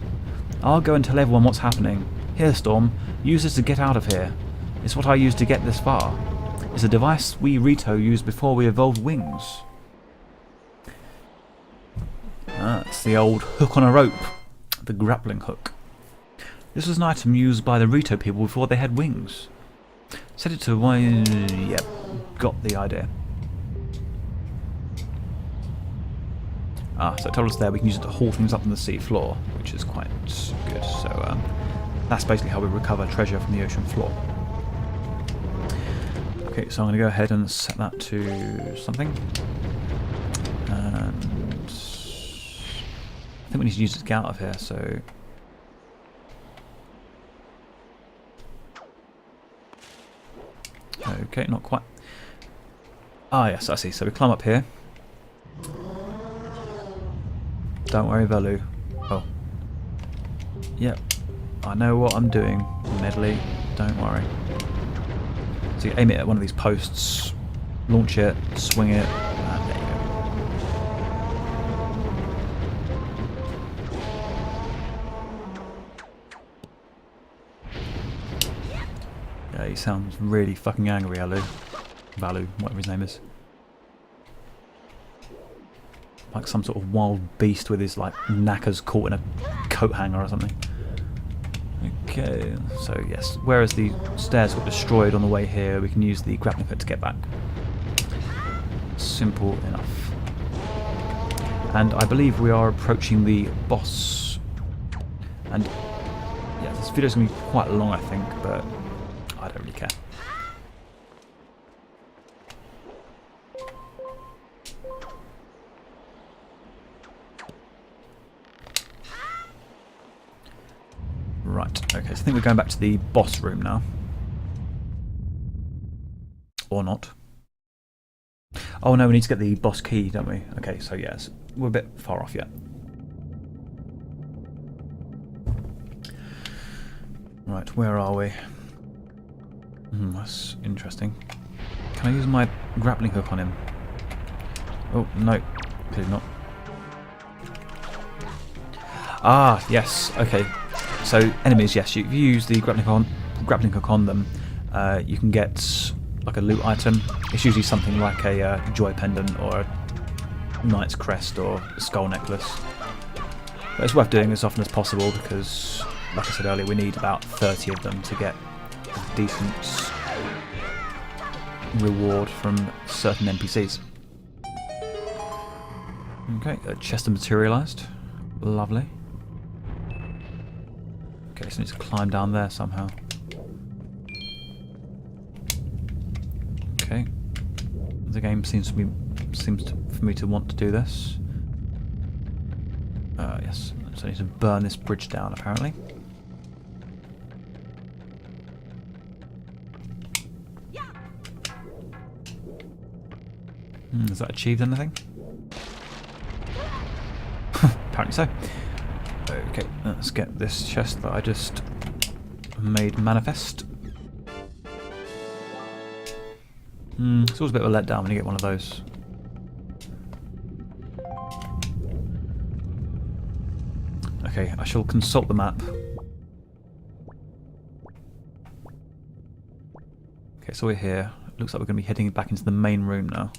I'll go and tell everyone what's happening. Here, Storm, use this to get out of here. It's what I used to get this far. It's a device we Rito used before we evolved wings. It's the old hook on a rope. The grappling hook. This was an item used by the Rito people before they had wings. Set it to one... Yep, got the idea. So it told us there we can use it to haul things up on the sea floor, which is quite good. So that's basically how we recover treasure from the ocean floor. Okay, so I'm going to go ahead and set that to something. And I think we need to use it to get out of here, so... Okay, not quite. Ah, yes, I see. So we climb up here. Don't worry, Volu. Oh. Yep. I know what I'm doing, Medley. Don't worry. So you aim it at one of these posts, launch it, swing it, and there you go. Yeah, he sounds really fucking angry, Valu, whatever his name is. Like some sort of wild beast with his like knackers caught in a coat hanger or something. Okay, so yes, whereas the stairs got destroyed on the way here, we can use the grappling hook to get back. Simple enough. And I believe we are approaching the boss. And yeah, this video's going to be quite long, I think, but I don't really care. Right, okay, so I think we're going back to the boss room now. Or not. Oh no, we need to get the boss key, don't we? Okay, so yes, we're a bit far off yet. Right, where are we? That's interesting. Can I use my grappling hook on him? Oh, no, clearly not. Ah, yes, okay. So enemies, yes, if you use the grappling hook on them, you can get like a loot item. It's usually something like a joy pendant or a knight's crest or a skull necklace. But it's worth doing as often as possible because, like I said earlier, we need about 30 of them to get a decent reward from certain NPCs. Okay, a chest materialised. Lovely. Okay, so I need to climb down there somehow. Okay. The game seems for me to want to do this. Yes. So I need to burn this bridge down, apparently. Has that achieved anything? Apparently so. Okay, let's get this chest that I just made manifest. It's always a bit of a letdown when you get one of those. Okay, I shall consult the map. Okay, so we're here. Looks like we're going to be heading back into the main room now.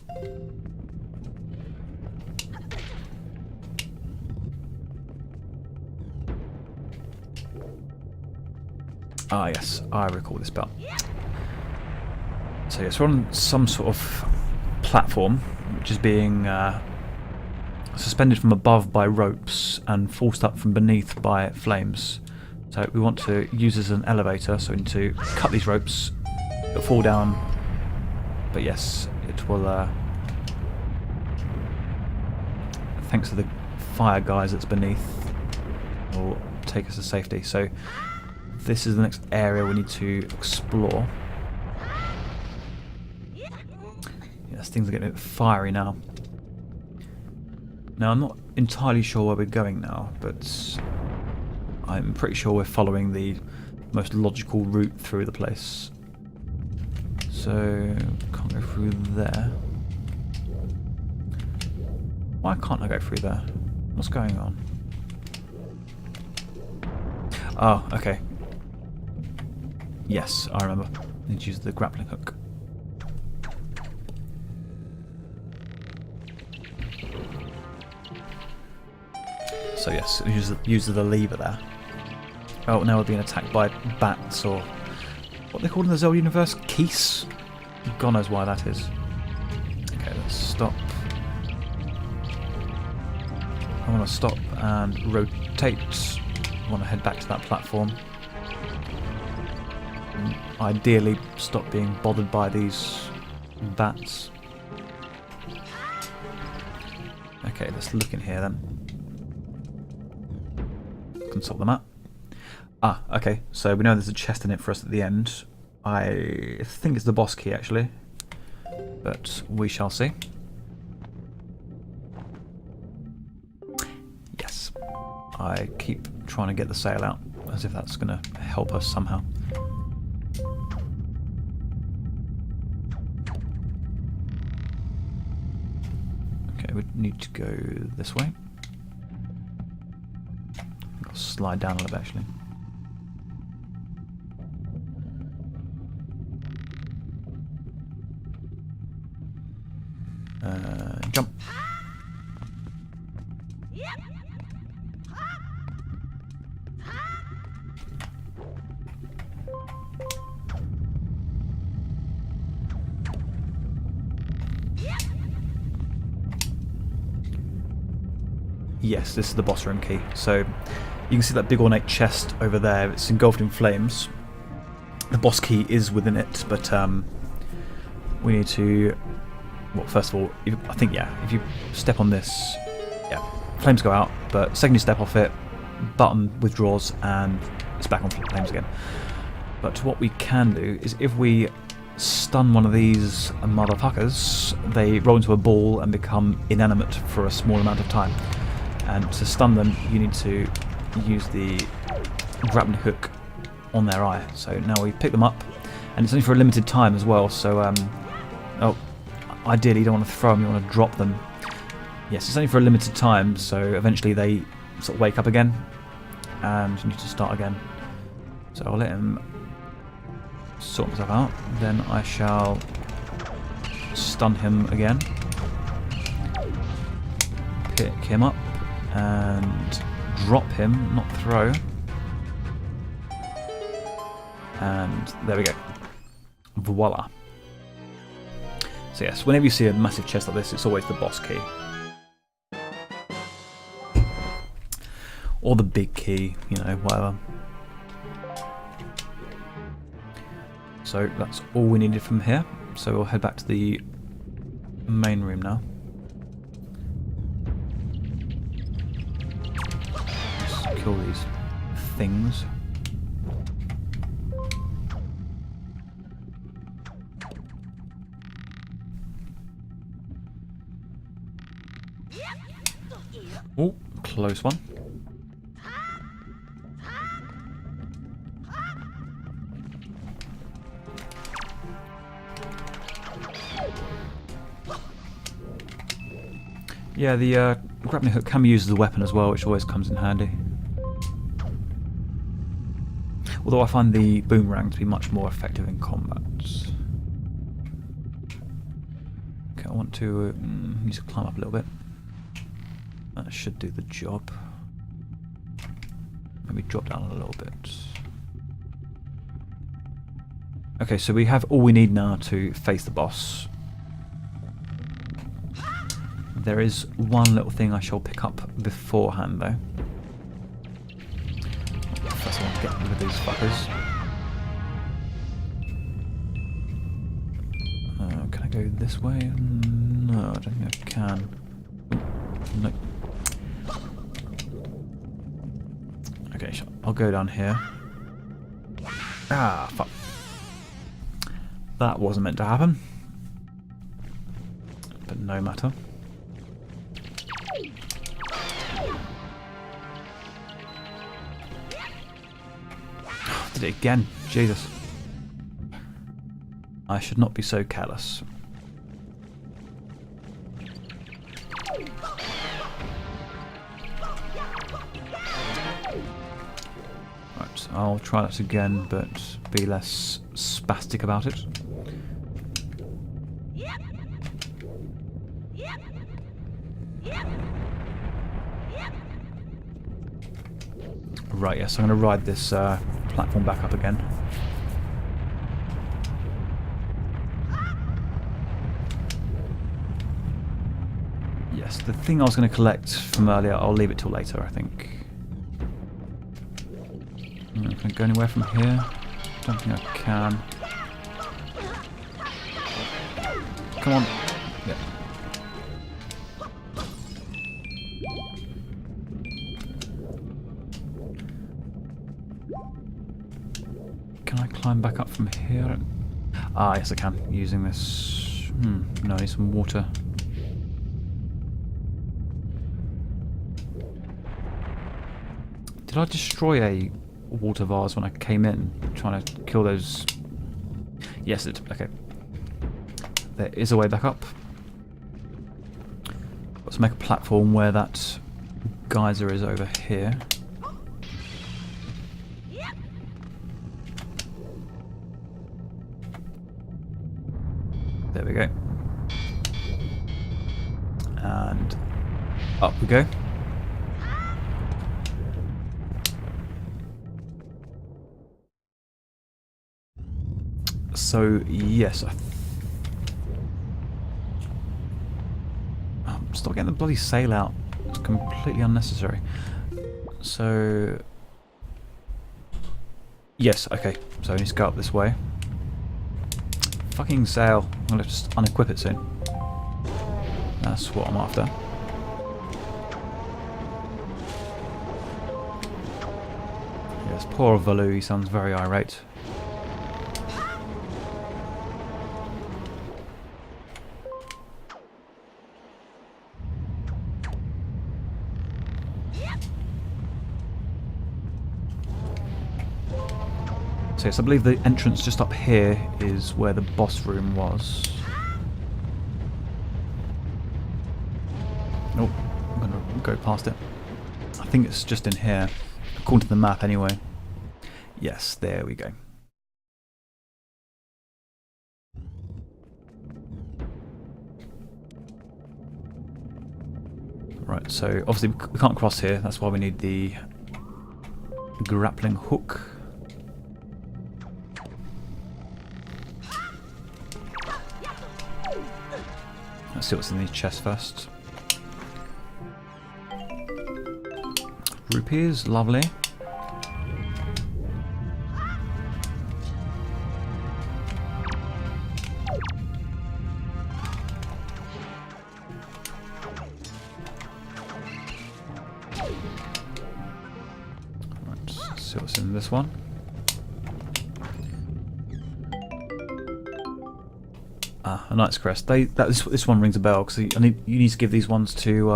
Ah yes, I recall this belt. So yes, we're on some sort of platform which is being suspended from above by ropes and forced up from beneath by flames. So we want to use this as an elevator, so we need to cut these ropes, it'll fall down, but yes, it will, thanks to the fire guys that's beneath, will take us to safety. So this is the next area we need to explore. Yes, things are getting a bit fiery now. Now I'm not entirely sure where we're going now, but I'm pretty sure we're following the most logical route through the place. So, can't go through there. Why can't I go through there? What's going on? Oh, okay. Yes, I remember. I need to use the grappling hook. So yes, use the lever there. Oh, now we're being attacked by bats, or what they call in the Zelda universe, geese? God knows why that is. Okay, let's stop. I want to stop and rotate. I want to head back to that platform. And ideally, stop being bothered by these bats. Okay, let's look in here then. Consult the map. Ah, okay, so we know there's a chest in it for us at the end. I think it's the boss key actually, but we shall see. Yes, I keep trying to get the sail out as if that's going to help us somehow. Okay, we need to go this way. I'll slide down a little bit actually. Jump. Yes, this is the boss room key. So you can see that big ornate chest over there. It's engulfed in flames. The boss key is within it, but we need to. Well, first of all, I think if you step on this, flames go out. But second you step off it, button withdraws and it's back on flames again. But what we can do is if we stun one of these motherfuckers, they roll into a ball and become inanimate for a small amount of time. And to stun them, you need to use the grappling hook on their eye. So now we pick them up, and it's only for a limited time as well. So, ideally you don't want to throw them, you want to drop them. Yes, it's only for a limited time, so eventually they sort of wake up again, and you need to start again. So I'll let him sort himself out, then I shall stun him again, pick him up, and drop him, not throw. And there we go. Voila. So yes, whenever you see a massive chest like this, it's always the boss key. Or the big key, you know, whatever. So that's all we needed from here. So we'll head back to the main room now. Just kill these things. Oh, close one. Yeah, the grappling hook can be used as a weapon as well, which always comes in handy. Although I find the boomerang to be much more effective in combat. Okay, I want to need to climb up a little bit. That should do the job. Maybe drop down a little bit. Okay, so we have all we need now to face the boss. There is one little thing I shall pick up beforehand, though. First I want to get rid of these fuckers. Can I go this way? No, I don't think I can. No. Okay, I'll go down here. Ah, fuck. That wasn't meant to happen. But no matter. Did it again. Jesus. I should not be so careless. Right, I'll try that again, but be less spastic about it. Right, yes, I'm going to ride this platform back up again. Yes, the thing I was going to collect from earlier, I'll leave it till later, I think. Can I go anywhere from here? Don't think I can. Come on. Yeah. Can I climb back up from here? Ah, yes I can, using this... no, I need some water. Did I destroy a water vase when I came in, trying to kill those... Yes, okay. There is a way back up. Let's make a platform where that geyser is over here. There we go. And up we go. So, yes. Stop getting the bloody sail out. It's completely unnecessary. So... Yes, okay. So I need to go up this way. Fucking sail. I'm going to just unequip it soon. That's what I'm after. Yes, poor Valu, he sounds very irate. So yes, I believe the entrance just up here is where the boss room was. Nope, I'm going to go past it. I think it's just in here, according to the map anyway. Yes, there we go. Right, so obviously we can't cross here, that's why we need the grappling hook. Let's see what's in these chests first. Rupees, lovely. Let's see what's in this one. Ah, a Knight's Crest. This one rings a bell because you need to give these ones to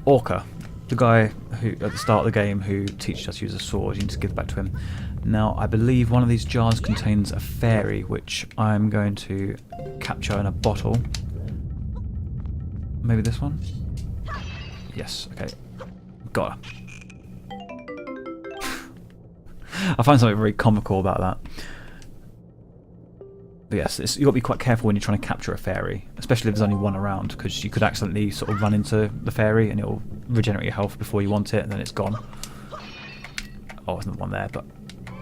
Orca, the guy who at the start of the game who teaches us to use a sword. You need to give it back to him. Now, I believe one of these jars contains a fairy, which I'm going to capture in a bottle. Maybe this one? Yes. Okay. Got her. I find something very comical about that. But yes, you've got to be quite careful when you're trying to capture a fairy, especially if there's only one around, because you could accidentally sort of run into the fairy and it'll regenerate your health before you want it, and then it's gone. Oh, there's not one there, but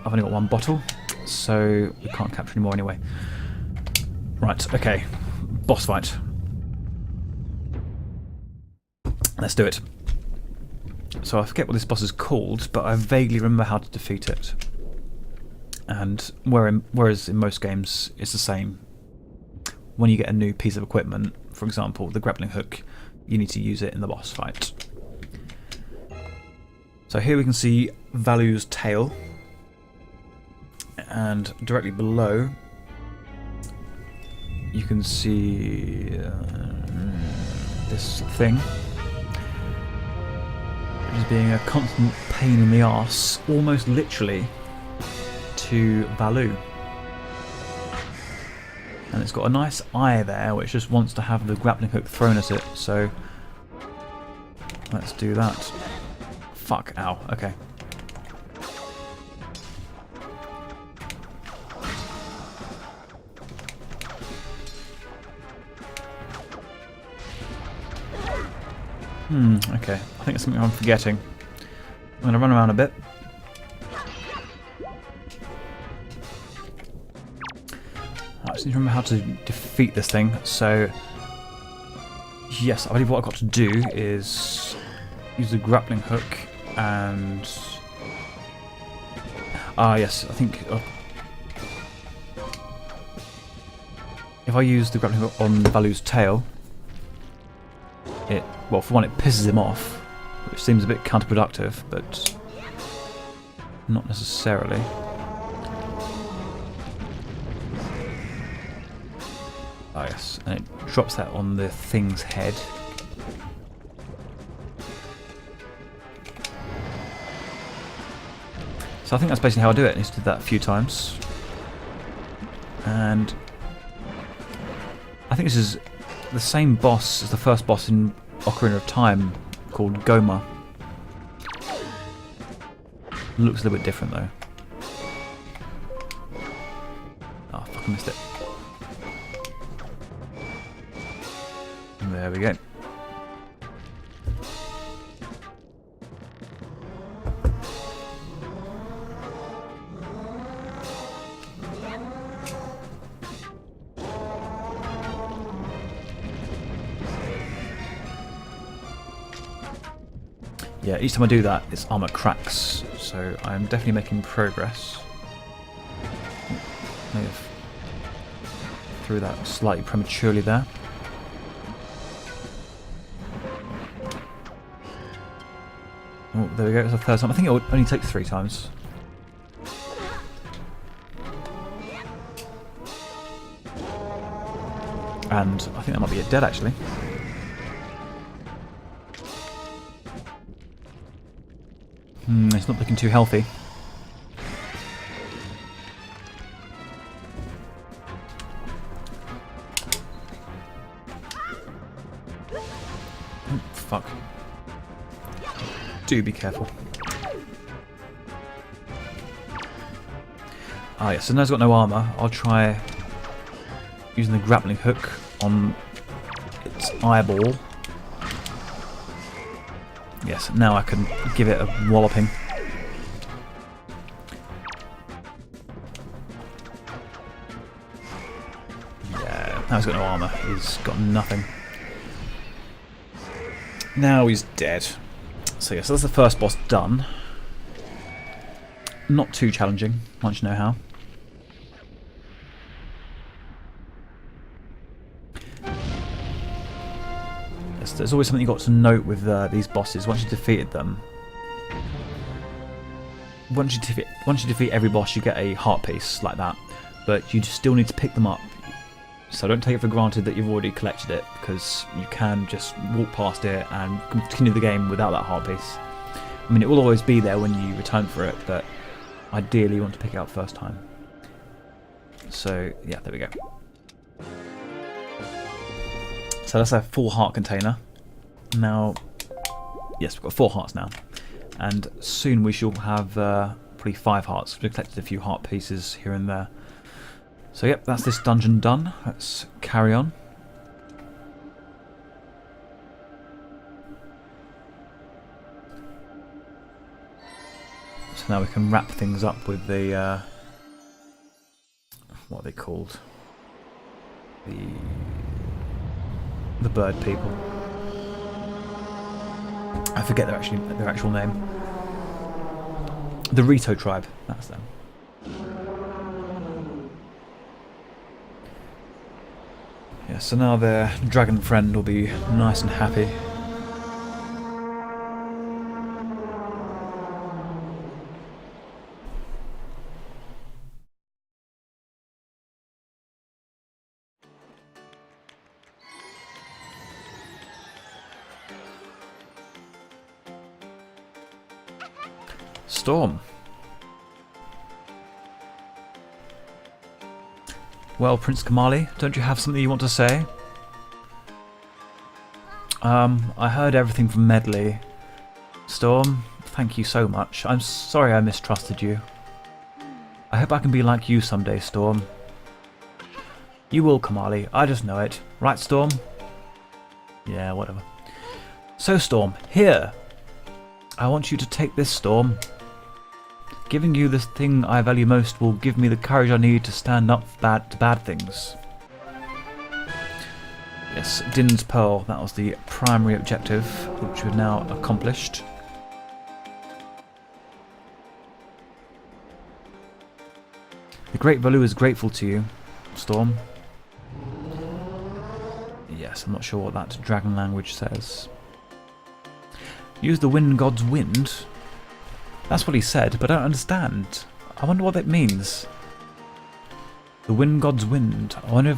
I've only got one bottle. so we can't capture any more anyway. Right, okay. Boss fight. Let's do it. So I forget what this boss is called, but I vaguely remember how to defeat it. And whereas in most games it's the same. When you get a new piece of equipment, for example the grappling hook, you need to use it in the boss fight. So here we can see Valu's tail, and directly below you can see this thing, which is being a constant pain in the arse, almost literally, to Valu. And it's got a nice eye there which just wants to have the grappling hook thrown at it, so let's do that. Fuck, ow, okay. Okay, I think it's something I'm forgetting. I'm going to run around a bit. I just need to remember how to defeat this thing, so yes, I believe what I've got to do is use the grappling hook and... yes, I think if I use the grappling hook on Valu's tail, well, for one, it pisses him off, which seems a bit counterproductive, but not necessarily. Oh yes, and it drops that on the thing's head. So I think that's basically how I do it. I need to do that a few times. And I think this is the same boss as the first boss in Ocarina of Time, called Goma. Looks a little bit different though. Oh fuck, I missed it. There we go. Yeah, each time I do that, its armour cracks, so I'm definitely making progress. May have threw that slightly prematurely there. Oh, there we go, it's the third time. I think it would only take 3 times. And I think that might be it dead actually. It's not looking too healthy. Oh, fuck. Do be careful. Ah yes, so now it's got no armour. I'll try using the grappling hook on its eyeball. Yes, now I can give it a walloping. Yeah, now he's got no armour. He's got nothing. Now he's dead. So yes, that's the first boss done. Not too challenging, once you know how. There's always something you've got to note with these bosses. Once you've defeated them, once you defeat every boss, you get a heart piece like that, but you still need to pick them up. So don't take it for granted that you've already collected it, because you can just walk past it and continue the game without that heart piece. I mean, it will always be there when you return for it, but ideally you want to pick it up first time. So yeah, there we go. So that's a full heart container. Now, yes, we've got 4 hearts now, and soon we shall have probably 5 hearts. We've collected a few heart pieces here and there. So yep, that's this dungeon done. Let's carry on. So now we can wrap things up with the what are they called? The bird people. I forget their actual name. The Rito tribe. That's them. Yeah, so now their dragon friend will be nice and happy. Storm. Well, Prince Kamali, don't you have something you want to say? I heard everything from Medley. Storm, thank you so much. I'm sorry I mistrusted you. I hope I can be like you someday, Storm. You will, Kamali, I just know it. Right, Storm? Yeah, whatever. So, Storm, here! I want you to take this, Storm. Giving you the thing I value most will give me the courage I need to stand up to bad things. Yes, Din's Pearl, that was the primary objective, which we've now accomplished. The Great Valu is grateful to you, Storm. Yes, I'm not sure what that dragon language says. Use the wind god's wind? That's what he said, but I don't understand. I wonder what that means. The wind god's wind. I wonder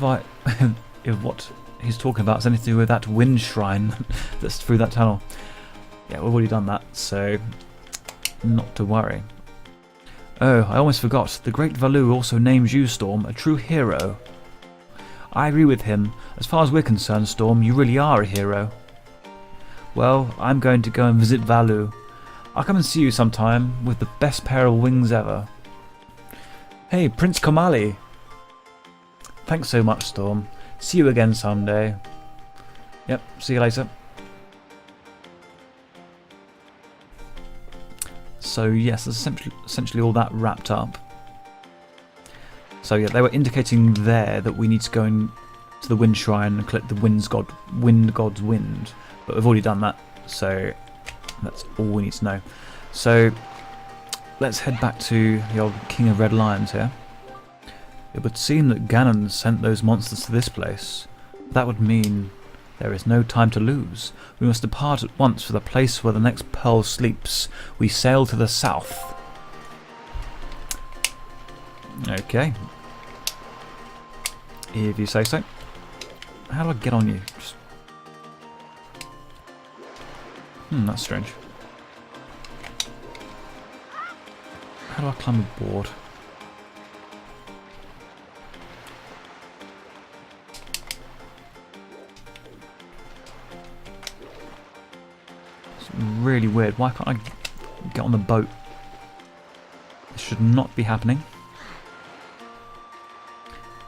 if what he's talking about has anything to do with that wind shrine that's through that tunnel. Yeah, we've already done that, so not to worry. Oh, I almost forgot. The Great Valu also names you, Storm, a true hero. I agree with him. As far as we're concerned, Storm, you really are a hero. Well, I'm going to go and visit Valu. I'll come and see you sometime with the best pair of wings ever. Hey, Prince Kamali. Thanks so much, Storm. See you again someday. Yep, see you later. So yes, that's essentially all that wrapped up. So yeah, they were indicating there that we need to go to the wind shrine and collect the wind god's wind. But we've already done that, so that's all we need to know. So let's head back to the old King of Red Lions here. It would seem that Ganon sent those monsters to this place. That would mean there is no time to lose. We must depart at once for the place where the next pearl sleeps. We sail to the south. Okay. If you say so. How do I get on you? That's strange. How do I climb aboard? It's really weird. Why can't I get on the boat? This should not be happening.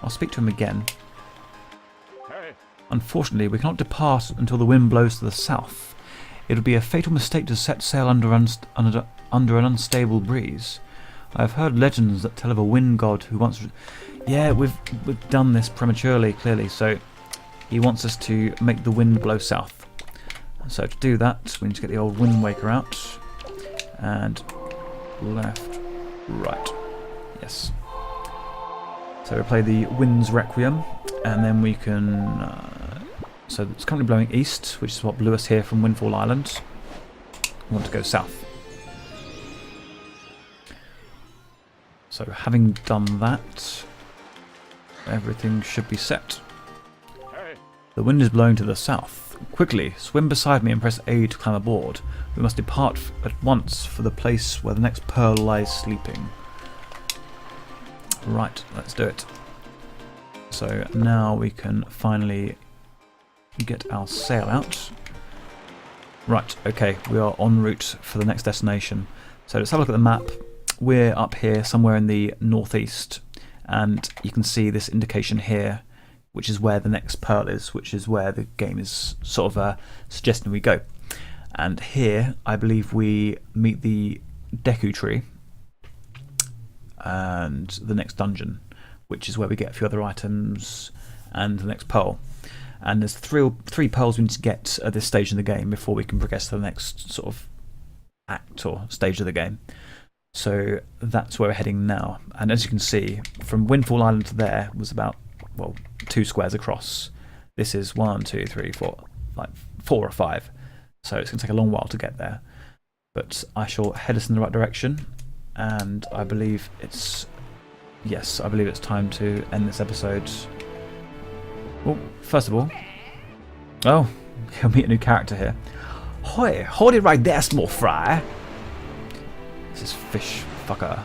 I'll speak to him again. Unfortunately, we cannot depart until the wind blows to the south. It would be a fatal mistake to set sail under an unstable breeze. I have heard legends that tell of a wind god who wants... Yeah, we've done this prematurely, clearly, so he wants us to make the wind blow south. So to do that, we need to get the old Windwaker out. And left, right. Yes. So we play the Wind's Requiem, and then we can... so it's currently blowing east, which is what blew us here from Windfall Island. We want to go south. So having done that, everything should be set. The wind is blowing to the south. Quickly, swim beside me and press A to climb aboard. We must depart at once for the place where the next pearl lies sleeping. Right, let's do it. So now we can finally get our sail out. Right, okay, we are en route for the next destination. So let's have a look at the map. We're up here somewhere in the northeast, and you can see this indication here, which is where the next pearl is, which is where the game is sort of suggesting we go. And here, I believe we meet the Deku tree and the next dungeon, which is where we get a few other items and the next pearl. And there's three pearls we need to get at this stage in the game before we can progress to the next sort of act or stage of the game. So that's where we're heading now. And as you can see, from Windfall Island to there was about, well, 2 squares across. This is 1, 2, 3, 4, like 4 or 5. So it's going to take a long while to get there. But I shall head us in the right direction. And I believe it's, yes, I believe it's time to end this episode. Well, first of all, oh, you'll meet a new character here. Hoi, hold it right there, small fry. This is fish fucker.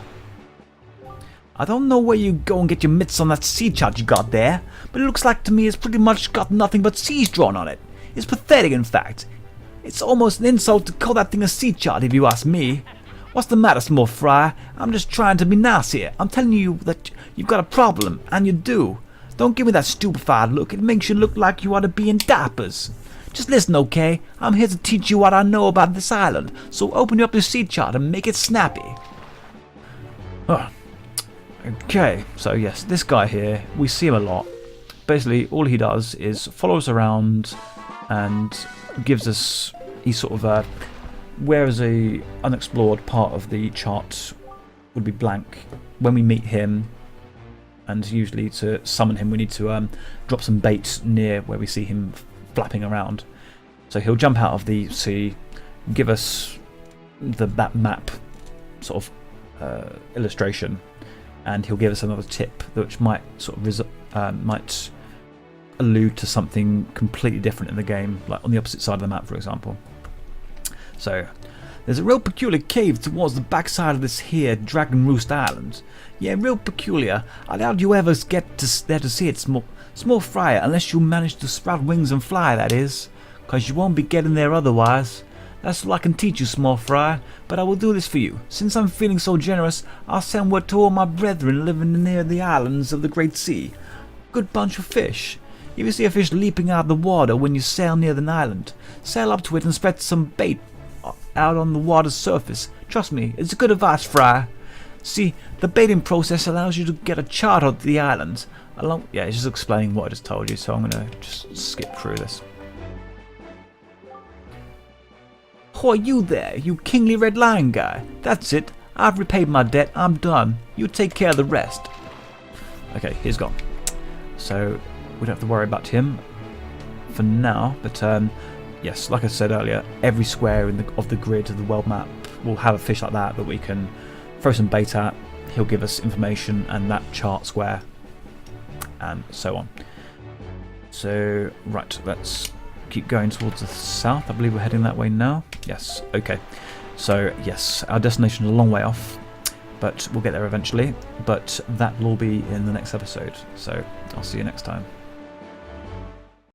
I don't know where you go and get your mitts on that sea chart you got there, but it looks like to me it's pretty much got nothing but seas drawn on it. It's pathetic, in fact. It's almost an insult to call that thing a sea chart, if you ask me. What's the matter, small fry? I'm just trying to be nice here. I'm telling you that you've got a problem, and you do. Don't give me that stupefied look. It makes you look like you ought to be in diapers. Just listen, okay? I'm here to teach you what I know about this island, so open up your sea chart and make it snappy. Oh. Okay, so yes, this guy here, we see him a lot. Basically, all he does is follow us around and gives us, he's sort of whereas a unexplored part of the chart would be blank, when we meet him, and usually to summon him we need to drop some bait near where we see him flapping around. So he'll jump out of the sea, give us that map sort of illustration, and he'll give us another tip which might sort of might allude to something completely different in the game, like on the opposite side of the map, for example. So there's a real peculiar cave towards the backside of this here Dragon Roost Island. Yeah, real peculiar. I doubt you ever get there to see it, small fry, unless you manage to sprout wings and fly, that is. 'Cause you won't be getting there otherwise. That's all I can teach you, small fry, but I will do this for you. Since I'm feeling so generous, I'll send word to all my brethren living near the islands of the Great Sea. Good bunch of fish. If you see a fish leaping out of the water when you sail near an island, sail up to it and spread some bait out on the water's surface. Trust me, it's good advice, Fry. See, the baiting process allows you to get a chart of the island. Yeah, it's just explaining what I just told you, so I'm going to just skip through this. Who are you there, you kingly red lion guy? That's it. I've repaid my debt. I'm done. You take care of the rest. Okay, he's gone. So we don't have to worry about him for now, but yes, like I said earlier, every square of the grid of the world map will have a fish like that we can throw some bait at. He'll give us information and that chart square, and so on. So, right, let's keep going towards the south. I believe we're heading that way now. Yes, okay. So, yes, our destination is a long way off, but we'll get there eventually. But that will all be in the next episode. So, I'll see you next time.